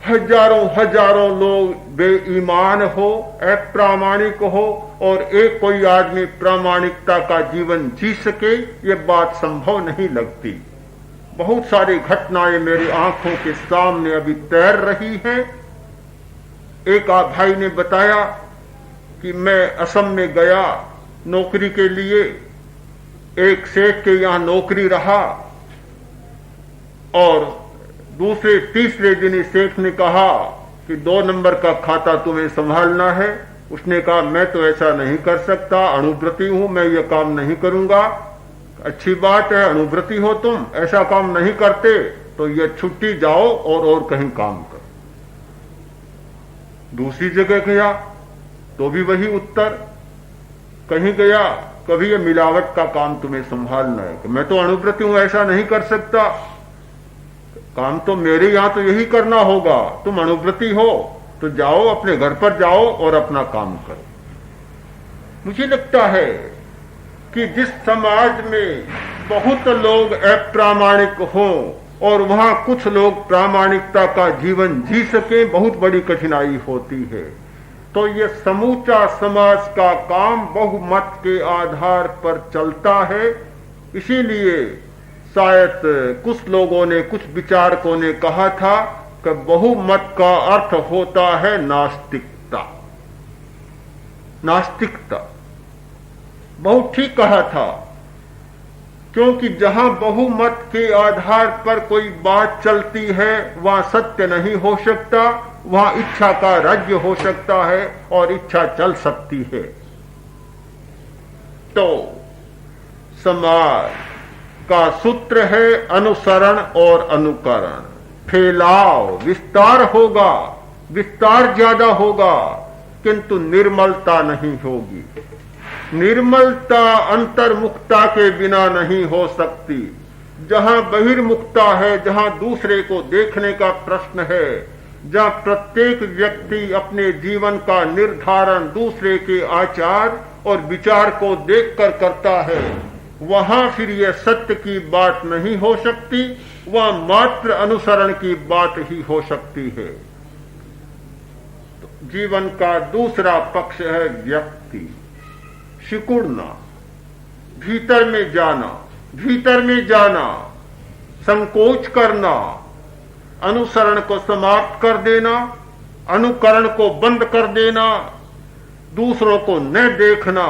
हजारों लोग बेईमान हो, अप्रामाणिक हो, और एक कोई आदमी प्रामाणिकता का जीवन जी सके, ये बात संभव नहीं लगती। बहुत सारी घटनाएं मेरी आंखों के सामने अभी तैर रही हैं। एक भाई ने बताया कि मैं असम में गया नौकरी के लिए, एक सेठ के यहां नौकरी रहा, और दूसरे तीसरे दिन इस सेठ ने कहा कि 2 नंबर का खाता तुम्हें संभालना है। उसने कहा मैं तो ऐसा नहीं कर सकता, अणुव्रती हूं, मैं ये काम नहीं करूंगा। अच्छी बात है, अणुव्रती हो तुम, ऐसा काम नहीं करते तो ये छुट्टी, जाओ और कहीं काम करो। दूसरी जगह गया तो भी वही उत्तर। कहीं गया, कभी ये मिलावट का काम तुम्हें संभालना है कि मैं तो अणुव्रती हूं, ऐसा नहीं कर सकता, काम तो मेरे यहां तो यही करना होगा, तुम अणुव्रती हो तो जाओ अपने घर पर जाओ और अपना काम करो। मुझे लगता है कि जिस समाज में बहुत लोग अप्रामाणिक हों और वहां कुछ लोग प्रामाणिकता का जीवन जी सके, बहुत बड़ी कठिनाई होती है। तो ये समूचा समाज का काम बहुमत के आधार पर चलता है। इसीलिए शायद कुछ लोगों ने, कुछ विचारकों ने कहा था कि बहुमत का अर्थ होता है नास्तिकता। नास्तिकता बहुत ठीक कहा था, क्योंकि जहां बहुमत के आधार पर कोई बात चलती है वहां सत्य नहीं हो सकता, वहां इच्छा का राज्य हो सकता है और इच्छा चल सकती है। तो समाज का सूत्र है अनुसरण और अनुकरण। फैलाव, विस्तार होगा, विस्तार ज्यादा होगा, किंतु निर्मलता नहीं होगी। निर्मलता अंतर्मुखता के बिना नहीं हो सकती। जहां बहिर्मुखता है, जहां दूसरे को देखने का प्रश्न है, जहां प्रत्येक व्यक्ति अपने जीवन का निर्धारण दूसरे के आचार और विचार को देखकर करता है, वहां फिर यह सत्य की बात नहीं हो सकती, वहां मात्र अनुसरण की बात ही हो सकती है। तो जीवन का दूसरा पक्ष है व्यक्ति। सिकुड़ना, भीतर में जाना, भीतर में जाना, संकोच करना, अनुसरण को समाप्त कर देना, अनुकरण को बंद कर देना, दूसरों को न देखना,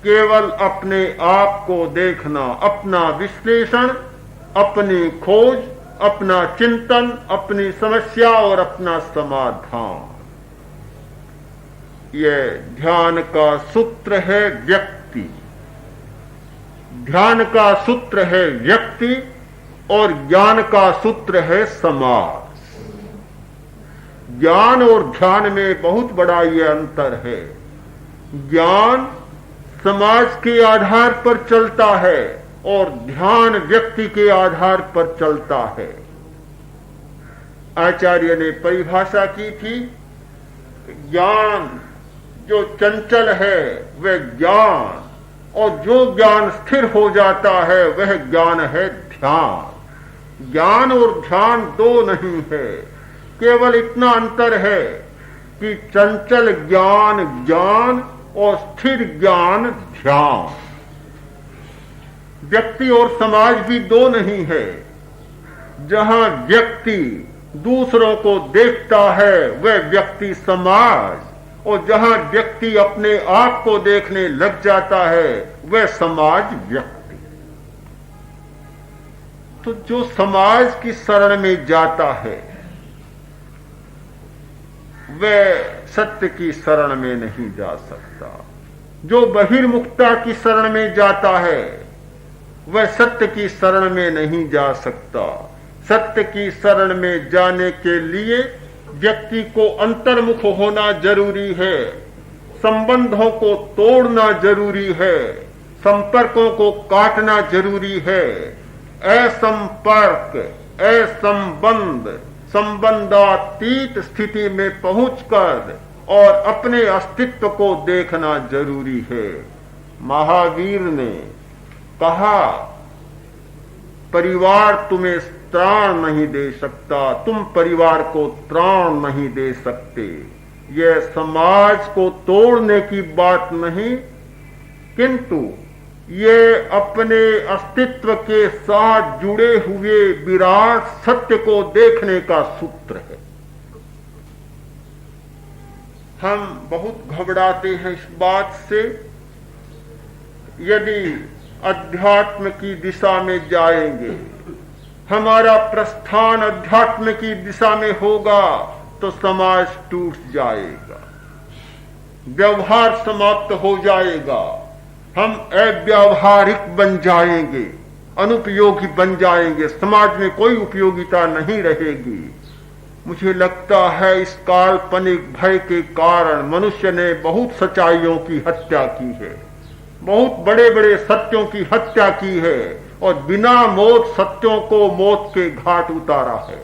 केवल अपने आप को देखना, अपना विश्लेषण, अपनी खोज, अपना चिंतन, अपनी समस्या और अपना समाधान। यह ध्यान का सूत्र है व्यक्ति। ध्यान का सूत्र है व्यक्ति और ज्ञान का सूत्र है समाज। ज्ञान और ध्यान में बहुत बड़ा यह अंतर है। ज्ञान समाज के आधार पर चलता है और ध्यान व्यक्ति के आधार पर चलता है। आचार्य ने परिभाषा की थी, ज्ञान जो चंचल है वह ज्ञान, और जो ज्ञान स्थिर हो जाता है वह ज्ञान है ध्यान। ज्ञान और ध्यान दो नहीं है, केवल इतना अंतर है कि चंचल ज्ञान ज्ञान और स्थिर ज्ञान ध्यान। व्यक्ति और समाज भी दो नहीं है। जहां व्यक्ति दूसरों को देखता है वह व्यक्ति समाज, और जहां व्यक्ति अपने आप को देखने लग जाता है वह समाज व्यक्ति। तो जो समाज की शरण में जाता है वह सत्य की शरण में नहीं जा सकता। जो बहिर्मुखता की शरण में जाता है वह सत्य की शरण में नहीं जा सकता। सत्य की शरण में जाने के लिए व्यक्ति को अंतर्मुख होना जरूरी है, संबंधों को तोड़ना जरूरी है, संपर्कों को काटना जरूरी है। असंपर्क, असंबंध, संबंधातीत स्थिति में पहुंचकर और अपने अस्तित्व को देखना जरूरी है। महावीर ने कहा, परिवार तुम्हें त्राण नहीं दे सकता, तुम परिवार को त्राण नहीं दे सकते। यह समाज को तोड़ने की बात नहीं, किंतु ये अपने अस्तित्व के साथ जुड़े हुए विराट सत्य को देखने का सूत्र है। हम बहुत घबराते हैं इस बात से। यदि अध्यात्म की दिशा में जाएंगे, हमारा प्रस्थान अध्यात्म की दिशा में होगा तो समाज टूट जाएगा, व्यवहार समाप्त हो जाएगा, हम अव्यावहारिक बन जाएंगे, अनुपयोगी बन जाएंगे, समाज में कोई उपयोगिता नहीं रहेगी। मुझे लगता है इस काल्पनिक भय के कारण मनुष्य ने बहुत सच्चाइयों की हत्या की है, बहुत बड़े बड़े सत्यों की हत्या की है और बिना मौत सत्यों को मौत के घाट उतारा है।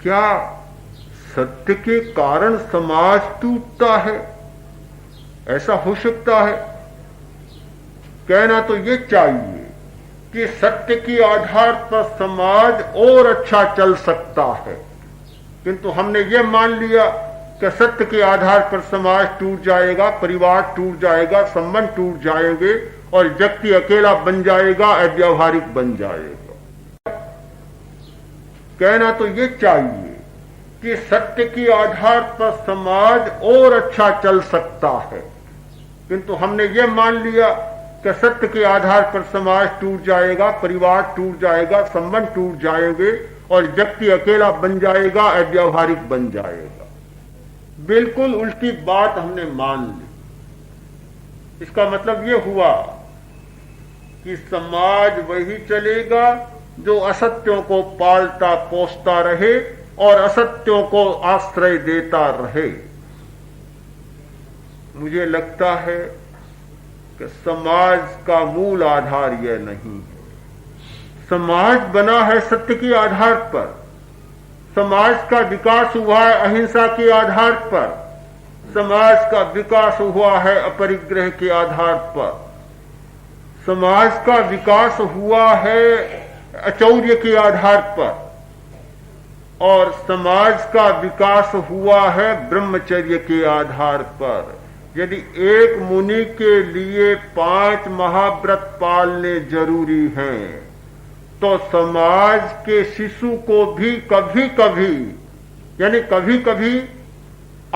क्या सत्य के कारण समाज टूटता है? ऐसा हो सकता है? कहना तो ये चाहिए कि सत्य के आधार पर समाज और अच्छा चल सकता है, किंतु हमने ये मान लिया कि सत्य के आधार पर समाज टूट जाएगा, परिवार टूट जाएगा, संबंध टूट जाएंगे और व्यक्ति अकेला बन जाएगा, अव्यावहारिक बन जाएगा। कहना तो ये चाहिए कि सत्य के आधार पर समाज और अच्छा चल सकता है, किंतु हमने ये मान लिया कि सत्य के आधार पर समाज टूट जाएगा, परिवार टूट जाएगा, संबंध टूट जाएंगे और व्यक्ति अकेला बन जाएगा, अव्यावहारिक बन जाएगा। बिल्कुल उल्टी बात हमने मान ली। इसका मतलब यह हुआ कि समाज वही चलेगा जो असत्यों को पालता पोसता रहे और असत्यों को आश्रय देता रहे। मुझे लगता है कि समाज का मूल आधार यह नहीं है। समाज बना है सत्य के आधार पर, समाज का विकास हुआ है अहिंसा के आधार पर, समाज का विकास हुआ है अपरिग्रह के आधार पर, समाज का विकास हुआ है अचौर्य के आधार पर और समाज का विकास हुआ है ब्रह्मचर्य के आधार पर। यदि एक मुनि के लिए 5 महाव्रत पालने जरूरी हैं, तो समाज के शिशु को भी कभी कभी, यानी कभी कभी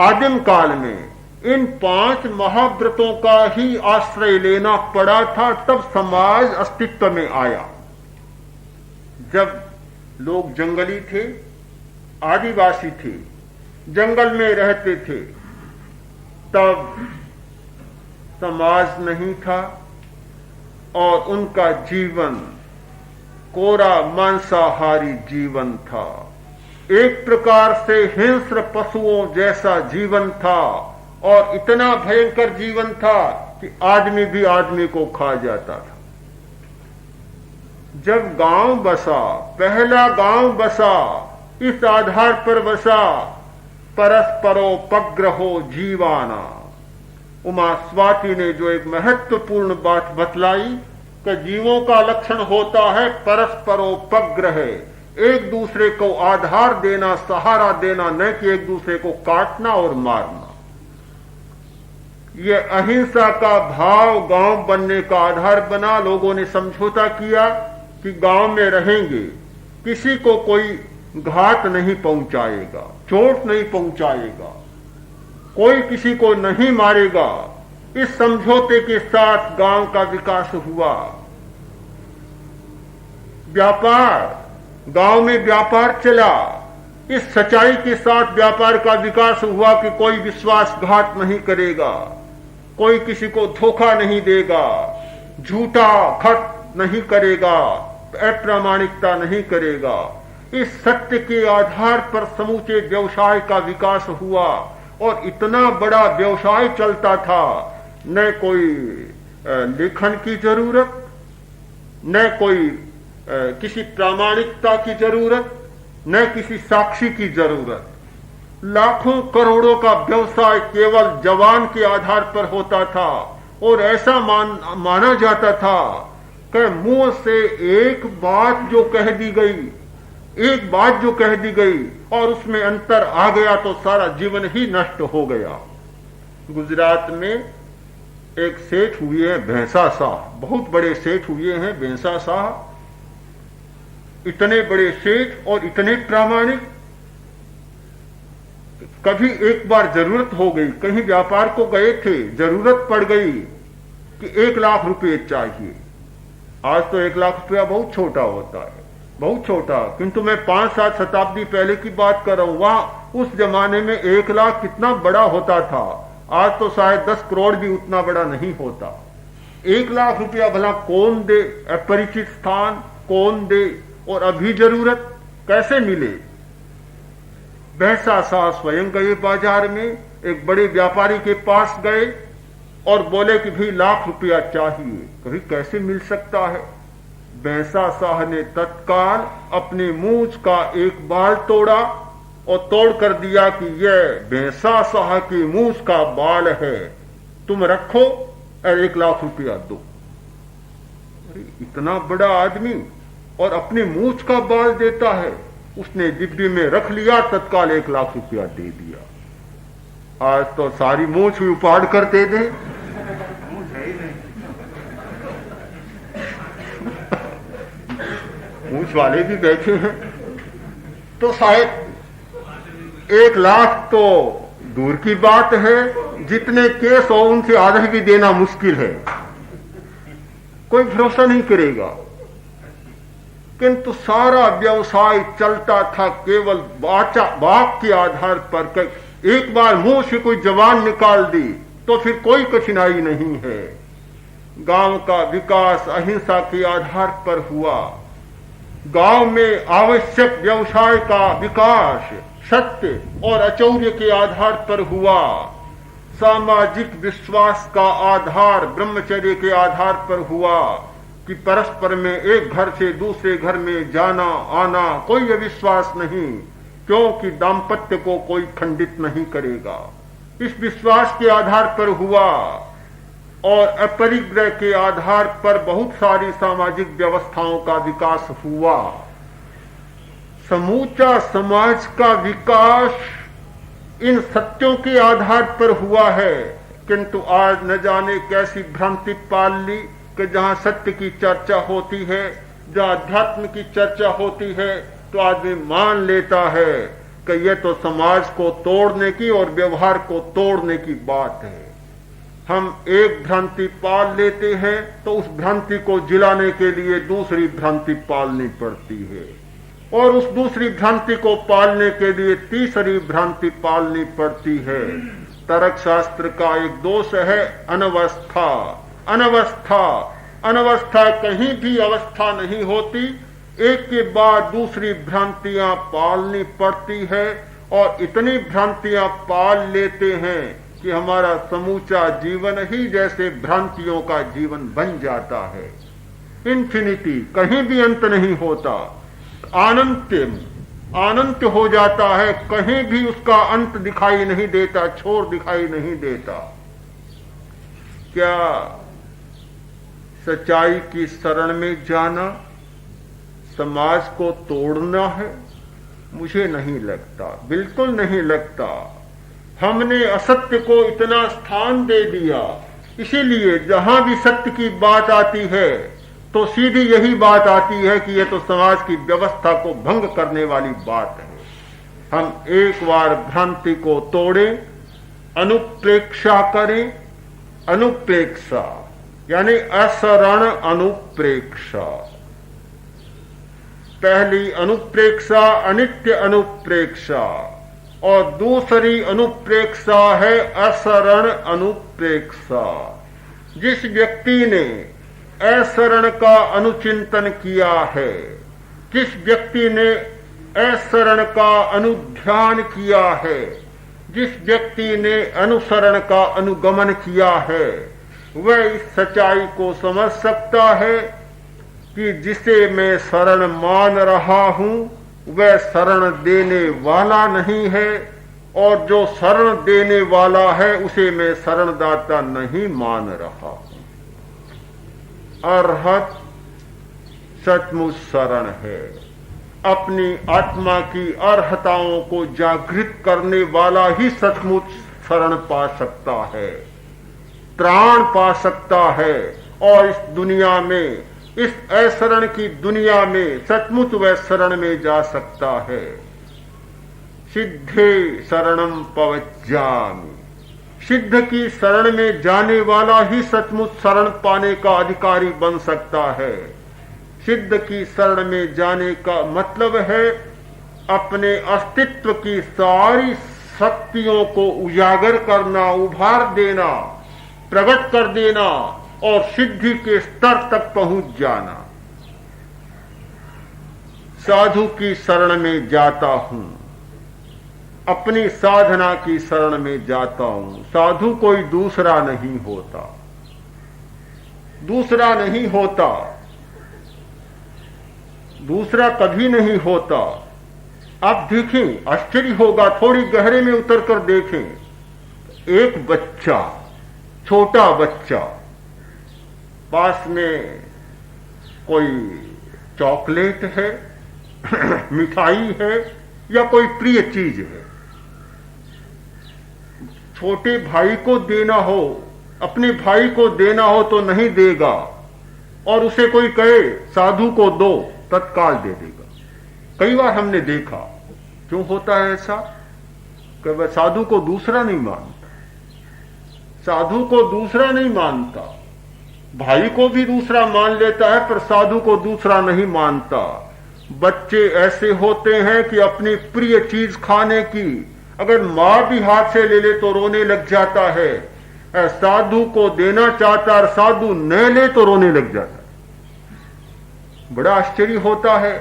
आदिम काल में इन 5 महाव्रतों का ही आश्रय लेना पड़ा था, तब समाज अस्तित्व में आया। जब लोग जंगली थे, आदिवासी थे, जंगल में रहते थे, तब समाज नहीं था और उनका जीवन कोरा मांसाहारी जीवन था। एक प्रकार से हिंस्र पशुओं जैसा जीवन था और इतना भयंकर जीवन था कि आदमी भी आदमी को खा जाता था। जब गांव बसा, पहला गांव बसा, इस आधार पर बसा परस्परोपग्रहो जीवाना। उमा स्वाति ने जो एक महत्वपूर्ण बात बतलाई कि जीवों का लक्षण होता है परस्परोपग्रह, एक दूसरे को आधार देना, सहारा देना, न कि एक दूसरे को काटना और मारना। यह अहिंसा का भाव गांव बनने का आधार बना। लोगों ने समझौता किया कि गांव में रहेंगे, किसी को कोई घात नहीं पहुंचाएगा, चोट नहीं पहुंचाएगा, कोई किसी को नहीं मारेगा। इस समझौते के साथ गांव का विकास हुआ। व्यापार, गांव में व्यापार चला। इस सच्चाई के साथ व्यापार का विकास हुआ कि कोई विश्वासघात नहीं करेगा, कोई किसी को धोखा नहीं देगा, झूठा खर्च नहीं करेगा, अप्रामाणिकता नहीं करेगा। इस सत्य के आधार पर समूचे व्यवसाय का विकास हुआ और इतना बड़ा व्यवसाय चलता था, न कोई लेखन की जरूरत, न कोई किसी प्रामाणिकता की जरूरत, न किसी साक्षी की जरूरत। लाखों करोड़ों का व्यवसाय केवल जवान के आधार पर होता था और ऐसा माना जाता था कि मुंह से एक बात जो कह दी गई, एक बात जो कह दी गई और उसमें अंतर आ गया तो सारा जीवन ही नष्ट हो गया। गुजरात में एक सेठ हुए हैं भैंसा शाह, बहुत बड़े सेठ हुए हैं भैंसा शाह। इतने बड़े सेठ और इतने प्रामाणिक। कभी एक बार जरूरत हो गई, कहीं व्यापार को गए थे, जरूरत पड़ गई कि 1 लाख रुपए चाहिए। आज तो 1 लाख रुपया बहुत छोटा होता है, बहुत छोटा, किंतु मैं 5-7 शताब्दी पहले की बात कर रहा हूं। वहां उस जमाने में 1 लाख कितना बड़ा होता था। आज तो शायद 10 करोड़ भी उतना बड़ा नहीं होता। 1 लाख रुपया भला कौन दे? अपरिचित स्थान कौन दे? और अभी जरूरत कैसे मिले? भैंसा शाह स्वयं गए बाजार में, एक बड़े व्यापारी के पास गए और बोले कि भाई ₹1,00,000 चाहिए। कभी कैसे मिल सकता है? भैंसा शाह ने तत्काल अपनी मूंछ का एक बाल तोड़ा और तोड़ कर दिया कि यह भैंसा शाह की मूंछ का बाल है, तुम रखो और ₹1,00,000 दो। अरे इतना बड़ा आदमी और अपनी मूंछ का बाल देता है। उसने डिब्बी में रख लिया, तत्काल ₹1,00,000 दे दिया। आज तो सारी मूंछ भी उपाड़ कर दे दे। मूंछ वाले भी बैठे हैं, तो शायद 1,00,000 तो दूर की बात है, जितने केस हो उनसे आधा भी देना मुश्किल है, कोई भरोसा नहीं करेगा। किंतु सारा व्यवसाय चलता था केवल बात के आधार पर। एक बार मुंह से कोई जबान निकाल दी तो फिर कोई कठिनाई नहीं है। गांव का विकास अहिंसा के आधार पर हुआ। गांव में आवश्यक व्यवसाय का विकास सत्य और अचौर्य के आधार पर हुआ। सामाजिक विश्वास का आधार ब्रह्मचर्य के आधार पर हुआ कि परस्पर में एक घर से दूसरे घर में जाना आना कोई अविश्वास नहीं, क्योंकि दाम्पत्य को कोई खंडित नहीं करेगा। इस विश्वास के आधार पर हुआ और अपरिग्रह के आधार पर बहुत सारी सामाजिक व्यवस्थाओं का विकास हुआ। समूचा समाज का विकास इन सत्यों के आधार पर हुआ है। किंतु आज न जाने कैसी भ्रांति पाल ली कि जहां सत्य की चर्चा होती है, जहां अध्यात्म की चर्चा होती है, तो आदमी मान लेता है कि यह तो समाज को तोड़ने की और व्यवहार को तोड़ने की बात है। हम एक भ्रांति पाल लेते हैं तो उस भ्रांति को जिलाने के लिए दूसरी भ्रांति पालनी पड़ती है, और उस दूसरी भ्रांति को पालने के लिए तीसरी भ्रांति पालनी पड़ती है। तर्क शास्त्र का एक दोष है अनवस्था। अनवस्था अनवस्था कहीं भी अवस्था नहीं होती, एक के बाद दूसरी भ्रांतियां पालनी पड़ती है, और इतनी भ्रांतियां पाल लेते हैं कि हमारा समूचा जीवन ही जैसे भ्रांतियों का जीवन बन जाता है। इन्फिनिटी, कहीं भी अंत नहीं होता, अनंत हो जाता है, कहीं भी उसका अंत दिखाई नहीं देता, छोर दिखाई नहीं देता। क्या सच्चाई की शरण में जाना समाज को तोड़ना है? मुझे नहीं लगता, बिल्कुल नहीं लगता। हमने असत्य को इतना स्थान दे दिया, इसीलिए जहां भी सत्य की बात आती है तो सीधी यही बात आती है कि यह तो समाज की व्यवस्था को भंग करने वाली बात है। हम एक बार भ्रांति को तोड़ें, अनुप्रेक्षा करें। अनुप्रेक्षा यानी असरण अनुप्रेक्षा। पहली अनुप्रेक्षा अनित्य अनुप्रेक्षा, और दूसरी अनुप्रेक्षा है असरण अनुप्रेक्षा। जिस व्यक्ति ने असरण का अनुचिंतन किया है, जिस व्यक्ति ने असरण का अनुध्यान किया है, जिस व्यक्ति ने अनुसरण का अनुगमन किया है, वह इस सच्चाई को समझ सकता है कि जिसे मैं शरण मान रहा हूं वह शरण देने वाला नहीं है, और जो शरण देने वाला है उसे मैं शरणदाता नहीं मान रहा हूं। अरहत सचमुच शरण है। अपनी आत्मा की अर्हताओं को जागृत करने वाला ही सचमुच शरण पा सकता है, त्राण पा सकता है, और इस दुनिया में, इस अशरण की दुनिया में सचमुच वह शरण में जा सकता है। सिद्धे शरणम पवज्जामि, सिद्ध की शरण में जाने वाला ही सचमुच शरण पाने का अधिकारी बन सकता है। सिद्ध की शरण में जाने का मतलब है अपने अस्तित्व की सारी शक्तियों को उजागर करना, उभार देना, प्रकट कर देना और सिद्धि के स्तर तक पहुंच जाना। साधु की शरण में जाता हूं, अपनी साधना की शरण में जाता हूं। साधु कोई दूसरा नहीं होता, दूसरा नहीं होता, दूसरा कभी नहीं होता। आप देखें, आश्चर्य होगा, थोड़ी गहरे में उतर कर देखें। एक बच्चा, छोटा बच्चा, पास में कोई चॉकलेट है, मिठाई है या कोई प्रिय चीज है, छोटे भाई को देना हो, अपने भाई को देना हो तो नहीं देगा, और उसे कोई कहे साधु को दो, तत्काल दे देगा। कई बार हमने देखा। क्यों होता है ऐसा? कि वह साधु को दूसरा नहीं मानता, साधु को दूसरा नहीं मानता, भाई को भी दूसरा मान लेता है पर साधु को दूसरा नहीं मानता। बच्चे ऐसे होते हैं कि अपनी प्रिय चीज खाने की अगर मां भी हाथ से ले ले तो रोने लग जाता है। साधु को देना चाहता और साधु न ले तो रोने लग जाता है। बड़ा आश्चर्य होता है,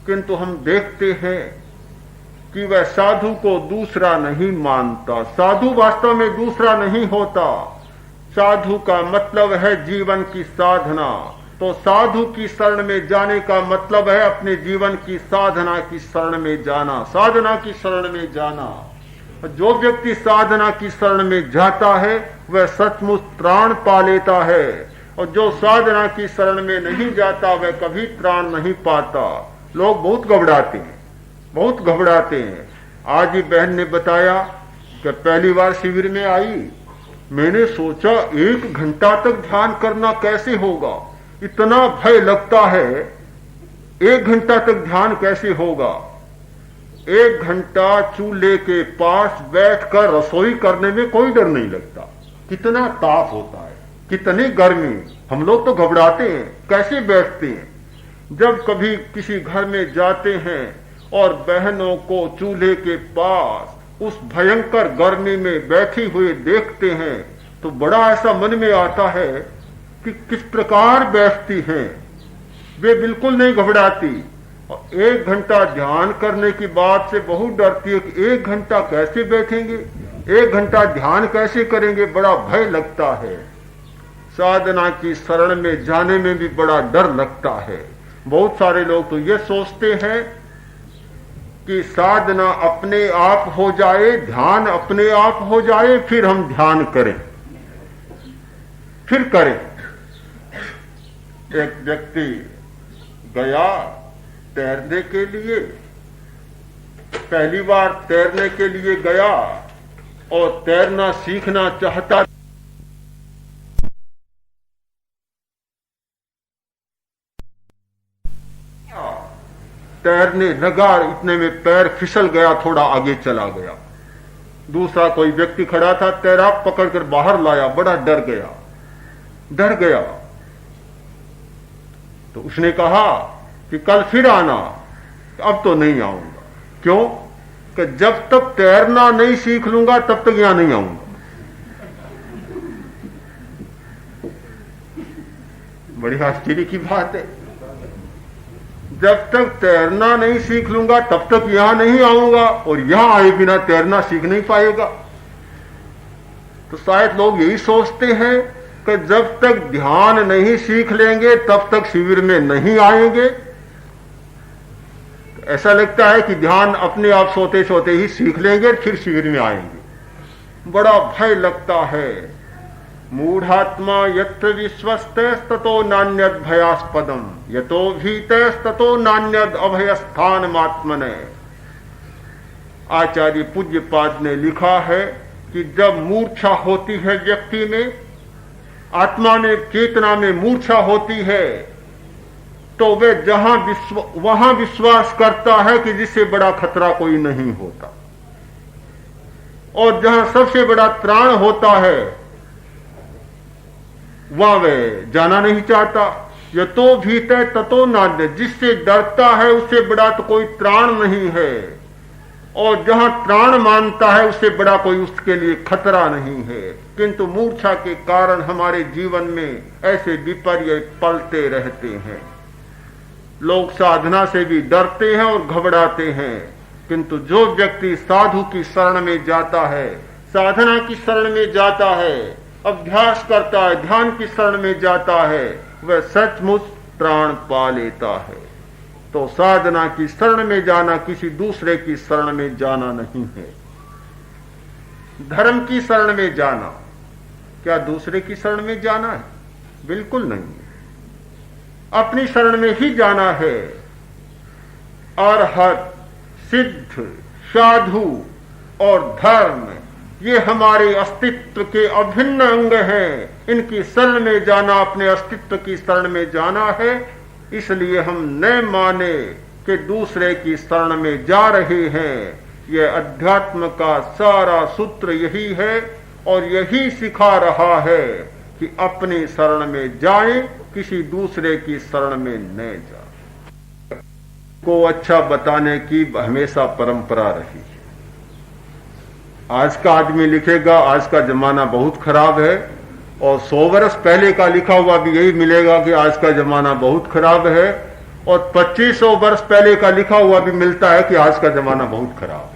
किंतु हम देखते हैं कि वह साधु को दूसरा नहीं मानता। साधु वास्तव में दूसरा नहीं होता। साधु का मतलब है जीवन की साधना। तो साधु की शरण में जाने का मतलब है अपने जीवन की साधना की शरण में जाना, साधना की शरण में जाना। जो व्यक्ति साधना की शरण में जाता है वह सचमुच त्राण पा लेता है, और जो साधना की शरण में नहीं जाता वह कभी त्राण नहीं पाता। लोग बहुत घबराते हैं, बहुत घबराते हैं। आज ही बहन ने बताया कि पहली बार शिविर में आई, मैंने सोचा 1 घंटा तक ध्यान करना कैसे होगा, इतना भय लगता है। 1 घंटा तक ध्यान कैसे होगा? 1 घंटा चूल्हे के पास बैठकर रसोई करने में कोई डर नहीं लगता। कितना ताप होता है, कितनी गर्मी, हम लोग तो घबराते हैं, कैसे बैठते हैं। जब कभी किसी घर में जाते हैं और बहनों को चूल्हे के पास उस भयंकर गर्मी में बैठी हुए देखते हैं तो बड़ा ऐसा मन में आता है कि किस प्रकार बैठती हैं। वे बिल्कुल नहीं घबराती, और 1 घंटा ध्यान करने की बात से बहुत डरती है कि 1 घंटा कैसे बैठेंगे, 1 घंटा ध्यान कैसे करेंगे, बड़ा भय लगता है। साधना की शरण में जाने में भी बड़ा डर लगता है। बहुत सारे लोग तो ये सोचते हैं कि साधना अपने आप हो जाए, ध्यान अपने आप हो जाए, फिर हम ध्यान करें, फिर करें। एक व्यक्ति गया तैरने के लिए, पहली बार तैरने के लिए गया और तैरना सीखना चाहता, तैरने लगा, इतने में पैर फिसल गया, थोड़ा आगे चला गया। दूसरा कोई व्यक्ति खड़ा था, तैराक पकड़कर बाहर लाया, बड़ा डर गया, डर गया। तो उसने कहा कि कल फिर आना। अब तो नहीं आऊंगा। क्यों? कि जब तक तैरना नहीं सीख लूंगा तब तक यहां नहीं आऊंगा। बड़ी आश्चर्य की बात है। जब तक तैरना नहीं सीख लूंगा तब तक यहां नहीं आऊंगा, और यहां आए बिना तैरना सीख नहीं पाएगा। तो शायद लोग यही सोचते हैं कि जब तक ध्यान नहीं सीख लेंगे तब तक शिविर में नहीं आएंगे। ऐसा लगता है कि ध्यान अपने आप सोते सोते ही सीख लेंगे, फिर शिविर में आएंगे। बड़ा भय लगता है। मूढ़ात्मा यत्र विश्वस्तस्ततो नान्यद भयास्पदम यतो भीतस्ततो नान्यद अभयस्थानमात्मने। आचार्य पूज्यपाद ने लिखा है कि जब मूर्छा होती है व्यक्ति में, आत्मा में, चेतना में मूर्छा होती है, तो वह वहां विश्वास करता है कि जिससे बड़ा खतरा कोई नहीं होता, और जहां सबसे बड़ा त्राण होता है वह वह जाना नहीं चाहता। यतो भीतर ततो नाद्य, जिससे डरता है उससे बड़ा तो कोई त्राण नहीं है, और जहां त्राण मानता है उससे बड़ा कोई उसके लिए खतरा नहीं है। किंतु मूर्छा के कारण हमारे जीवन में ऐसे विपर्य पलते रहते हैं। लोग साधना से भी डरते हैं और घबराते हैं। किंतु जो व्यक्ति साधु की शरण में जाता है, साधना की शरण में जाता है, अभ्यास करता है, ध्यान की शरण में जाता है, वह सचमुच प्राण पा लेता है। तो साधना की शरण में जाना किसी दूसरे की शरण में जाना नहीं है। धर्म की शरण में जाना क्या दूसरे की शरण में जाना है? बिल्कुल नहीं। अपनी शरण में ही जाना है। अरहत, सिद्ध, साधु और धर्म ये हमारे अस्तित्व के अभिन्न अंग हैं। इनकी शरण में जाना अपने अस्तित्व की शरण में जाना है। इसलिए हम न माने कि दूसरे की शरण में जा रहे हैं। यह अध्यात्म का सारा सूत्र यही है और यही सिखा रहा है कि अपनी शरण में जाएं, किसी दूसरे की शरण में न जाएं। को अच्छा बताने की हमेशा परंपरा रही है। आज का आदमी लिखेगा आज का जमाना बहुत खराब है, और 100 वर्ष पहले का लिखा हुआ भी यही मिलेगा कि आज का जमाना बहुत खराब है, और 2500 वर्ष पहले का लिखा हुआ भी मिलता है कि आज का जमाना बहुत खराब है।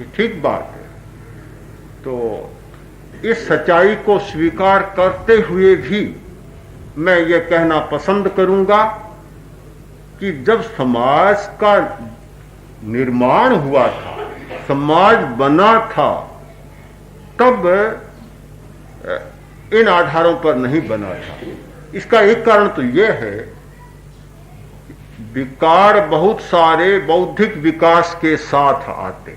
ये ठीक बात है। तो इस सच्चाई को स्वीकार करते हुए भी मैं ये कहना पसंद करूंगा कि जब समाज का निर्माण हुआ था, समाज बना था, तब इन आधारों पर नहीं बना था। इसका एक कारण तो यह है, विकार बहुत सारे बौद्धिक विकास के साथ आते,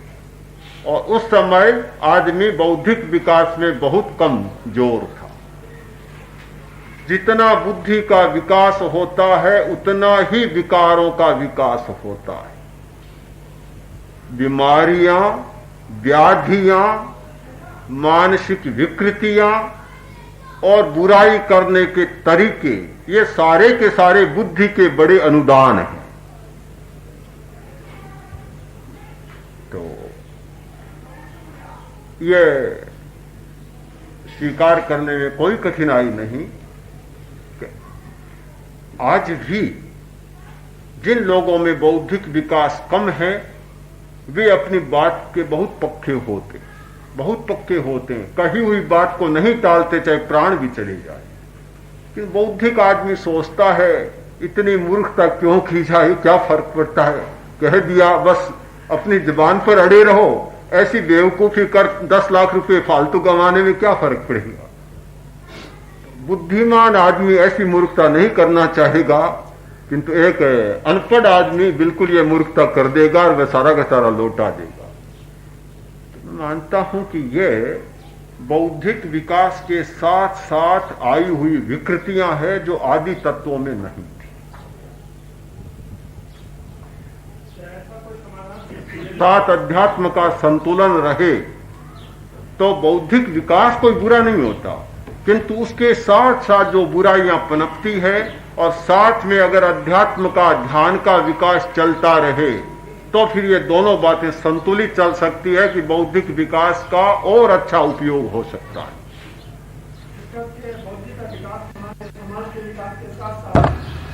और उस समय आदमी बौद्धिक विकास में बहुत कम जोर था। जितना बुद्धि का विकास होता है उतना ही विकारों का विकास होता है। बीमारियां, व्याधियां, मानसिक विकृतियां और बुराई करने के तरीके, ये सारे के सारे बुद्धि के बड़े अनुदान हैं। तो ये स्वीकार करने में कोई कठिनाई नहीं कि आज भी जिन लोगों में बौद्धिक विकास कम है वे अपनी बात के बहुत पक्के होते हैं। कही हुई बात को नहीं टालते, चाहे प्राण भी चले जाए। कि बौद्धिक आदमी सोचता है इतनी मूर्खता क्यों की जाए, क्या फर्क पड़ता है, कह दिया बस, अपनी जुबान पर अड़े रहो। ऐसी बेवकूफी कर 10 लाख रुपए फालतू कमाने में क्या फर्क पड़ेगा। बुद्धिमान आदमी ऐसी मूर्खता नहीं करना चाहेगा, किंतु एक अनपढ़ आदमी बिल्कुल ये मूर्खता कर देगा और वह सारा का सारा लौटा देगा। तो मैं मानता हूं कि ये बौद्धिक विकास के साथ साथ आई हुई विकृतियां हैं जो आदि तत्वों में नहीं थी। साथ अध्यात्म का संतुलन रहे तो बौद्धिक विकास कोई बुरा नहीं होता, किंतु उसके साथ साथ जो बुराइयां पनपती है और साथ में अगर अध्यात्म का, ध्यान का विकास चलता रहे तो फिर ये दोनों बातें संतुलित चल सकती है कि बौद्धिक विकास का और अच्छा उपयोग हो सकता है। बौद्धिक विकास समाज के विकास के साथ साथ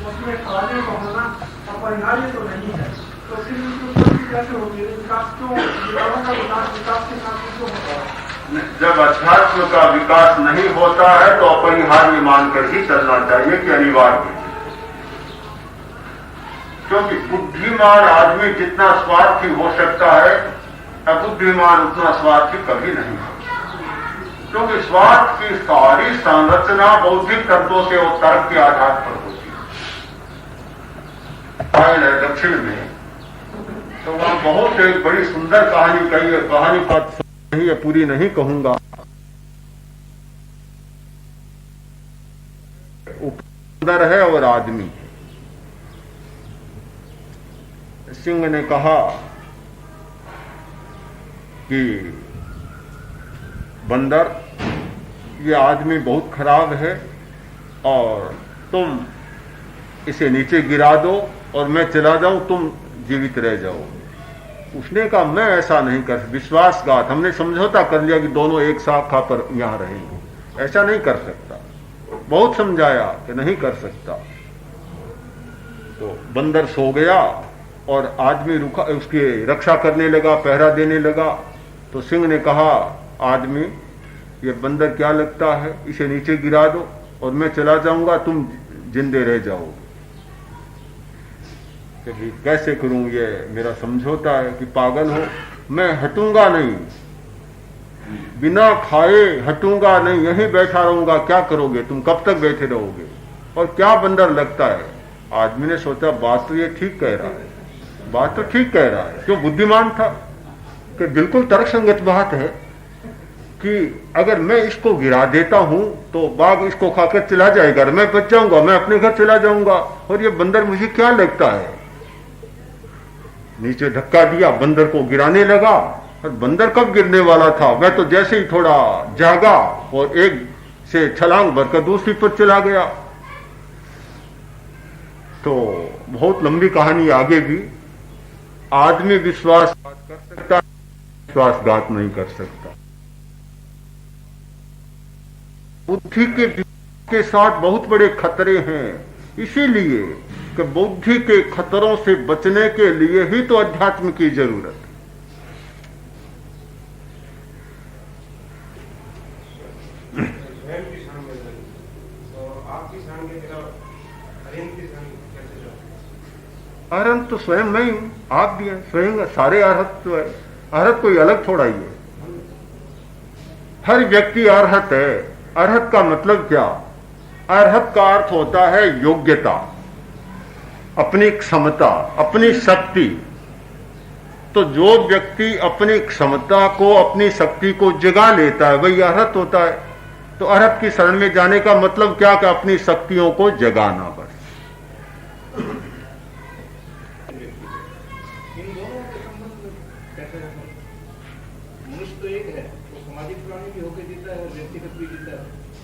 उसमें खराबी का होना अपरिहार्य तो नहीं है, तो फिर उसकी उत्पत्ति कैसे होगी? विकास क्यों, विकारों का विकास के साथ क्यों होता है? जब अध्यात्म का विकास नहीं होता है तो अपरिहार्य मानकर ही चलना चाहिए कि अनिवार्य है। क्योंकि बुद्धिमान आदमी जितना स्वार्थी हो सकता है, अबुद्धिमान उतना स्वार्थी कभी नहीं हो। क्योंकि स्वार्थ की सारी संरचना बौद्धिक तत्वों से और तर्क के आधार पर होती है। दक्षिण में तो वहां बहुत एक बड़ी सुंदर कहानी कही है। कहानी का नहीं, पूरी नहीं कहूंगा। बंदर है और आदमी है। सिंह ने कहा कि बंदर, ये आदमी बहुत खराब है और तुम इसे नीचे गिरा दो और मैं चला जाऊं, तुम जीवित रह जाओ। उसने कहा मैं ऐसा नहीं कर, विश्वासघात, हमने समझौता कर लिया कि दोनों एक शाखा पर यहां रहेंगे, ऐसा नहीं कर सकता। बहुत समझाया कि नहीं कर सकता। तो बंदर सो गया और आदमी रुका, उसकी रक्षा करने लगा, पहरा देने लगा। तो सिंह ने कहा, आदमी ये बंदर क्या लगता है, इसे नीचे गिरा दो और मैं चला जाऊंगा, तुम जिंदे रह जाओगे। कि कैसे करूं, ये मेरा समझौता है कि पागल हो, मैं हटूंगा नहीं, बिना खाए हटूंगा नहीं, यहीं बैठा रहूंगा। क्या करोगे तुम, कब तक बैठे रहोगे, और क्या बंदर लगता है। आदमी ने सोचा बात तो ये ठीक कह रहा है, बात तो ठीक कह रहा है। क्यों, बुद्धिमान था कि बिल्कुल तर्कसंगत बात है कि अगर मैं इसको गिरा देता हूं तो बाघ इसको खाकर चला जाएगा, मैं बच जाऊंगा, मैं अपने घर चला जाऊंगा, और ये बंदर मुझे क्या लगता है। नीचे धक्का दिया, बंदर को गिराने लगा। और बंदर कब गिरने वाला था, मैं तो जैसे ही थोड़ा जागा और एक से छलांग भरकर दूसरी पर चला गया। तो बहुत लंबी कहानी आगे भी। आदमी विश्वासघात कर सकता है, विश्वासघात नहीं कर सकता। बुद्धि के साथ बहुत बड़े खतरे हैं, इसीलिए कि बुद्धि के खतरों से बचने के लिए ही तो अध्यात्म की जरूरत है। अरहंत तो स्वयं मैं हूं, आप भी हैं, स्वयं सारे अरहत तो है। अरहत कोई अलग थोड़ा ही है, हर व्यक्ति अरहत है। अरहत का मतलब क्या, अरहत का अर्थ होता है योग्यता, अपनी क्षमता, अपनी शक्ति। तो जो व्यक्ति अपनी क्षमता को, अपनी शक्ति को जगा लेता है वही अरहत होता है। तो अरहत की शरण में जाने का मतलब क्या, कि अपनी शक्तियों को जगाना बस।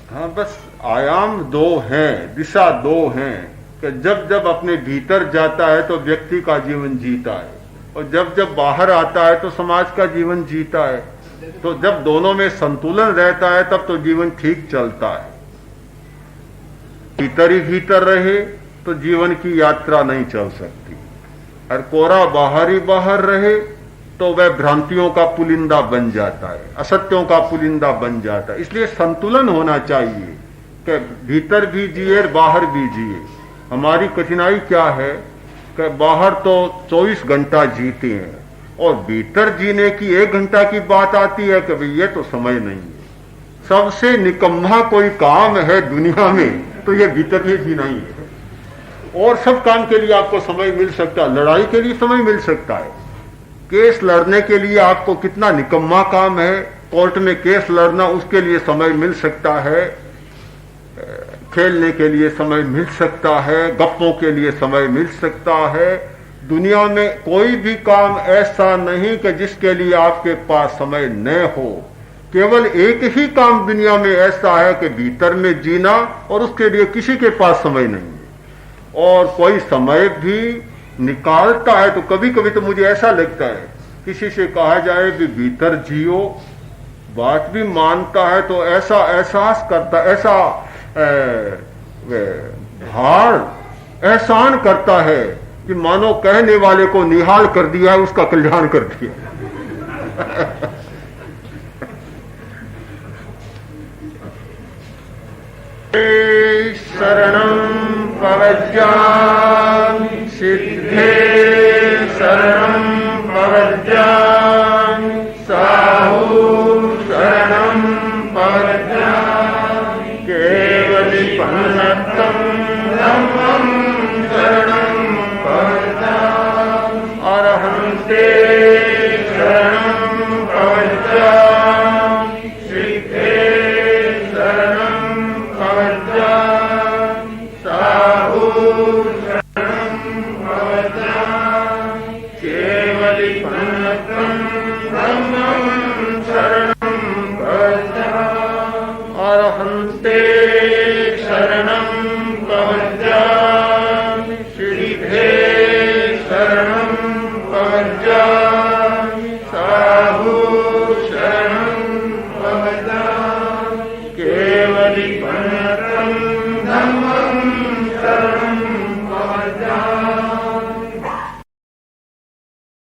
हाँ, बस आयाम दो हैं, दिशा दो हैं, कि जब जब अपने भीतर जाता है तो व्यक्ति का जीवन जीता है, और जब जब बाहर आता है तो समाज का जीवन जीता है। तो जब दोनों में संतुलन रहता है तब तो जीवन ठीक चलता है। भीतर ही भीतर रहे तो जीवन की यात्रा नहीं चल सकती, और कोरा बाहर ही बाहर रहे तो वह भ्रांतियों का पुलिंदा बन जाता है, असत्यों का पुलिंदा बन जाता है। इसलिए संतुलन होना चाहिए कि भीतर भी जिए बाहर भी जिए। हमारी कठिनाई क्या है कि बाहर तो 24 घंटा जीते हैं और भीतर जीने की 1 घंटा की बात आती है कि भाई ये तो समय नहीं है। सबसे निकम्मा कोई काम है दुनिया में तो ये भीतर में जीना ही है। और सब काम के लिए आपको समय मिल सकता है, लड़ाई के लिए समय मिल सकता है, केस लड़ने के लिए आपको कितना निकम्मा काम है, कोर्ट में केस लड़ना उसके लिए समय मिल सकता है, खेलने के लिए समय मिल सकता है, गप्पों के लिए समय मिल सकता है। दुनिया में कोई भी काम ऐसा नहीं कि जिसके लिए आपके पास समय न हो। केवल एक ही काम दुनिया में ऐसा है कि भीतर में जीना, और उसके लिए किसी के पास समय नहीं है। और कोई समय भी निकालता है तो कभी कभी तो मुझे ऐसा लगता है, किसी से कहा जाए कि भीतर जियो, बात भी मानता है तो ऐसा एहसास करता, ऐसा भार एहसान करता है कि मानो कहने वाले को निहाल कर दिया है, उसका कल्याण कर दिया। शरणं प्रवज्यामि सिद्धे शरणं प्रवज्यामि साहु शरणं प्रवज्यामि केवलिपन्नतं धम्मं शरणं प्रवज्यामि अरहन्ते शरणं प्रवज्यामि सिद्धे शरणं प्रवज्यामि साहु शरणं प्रवज्यामि केवलिपन्नतं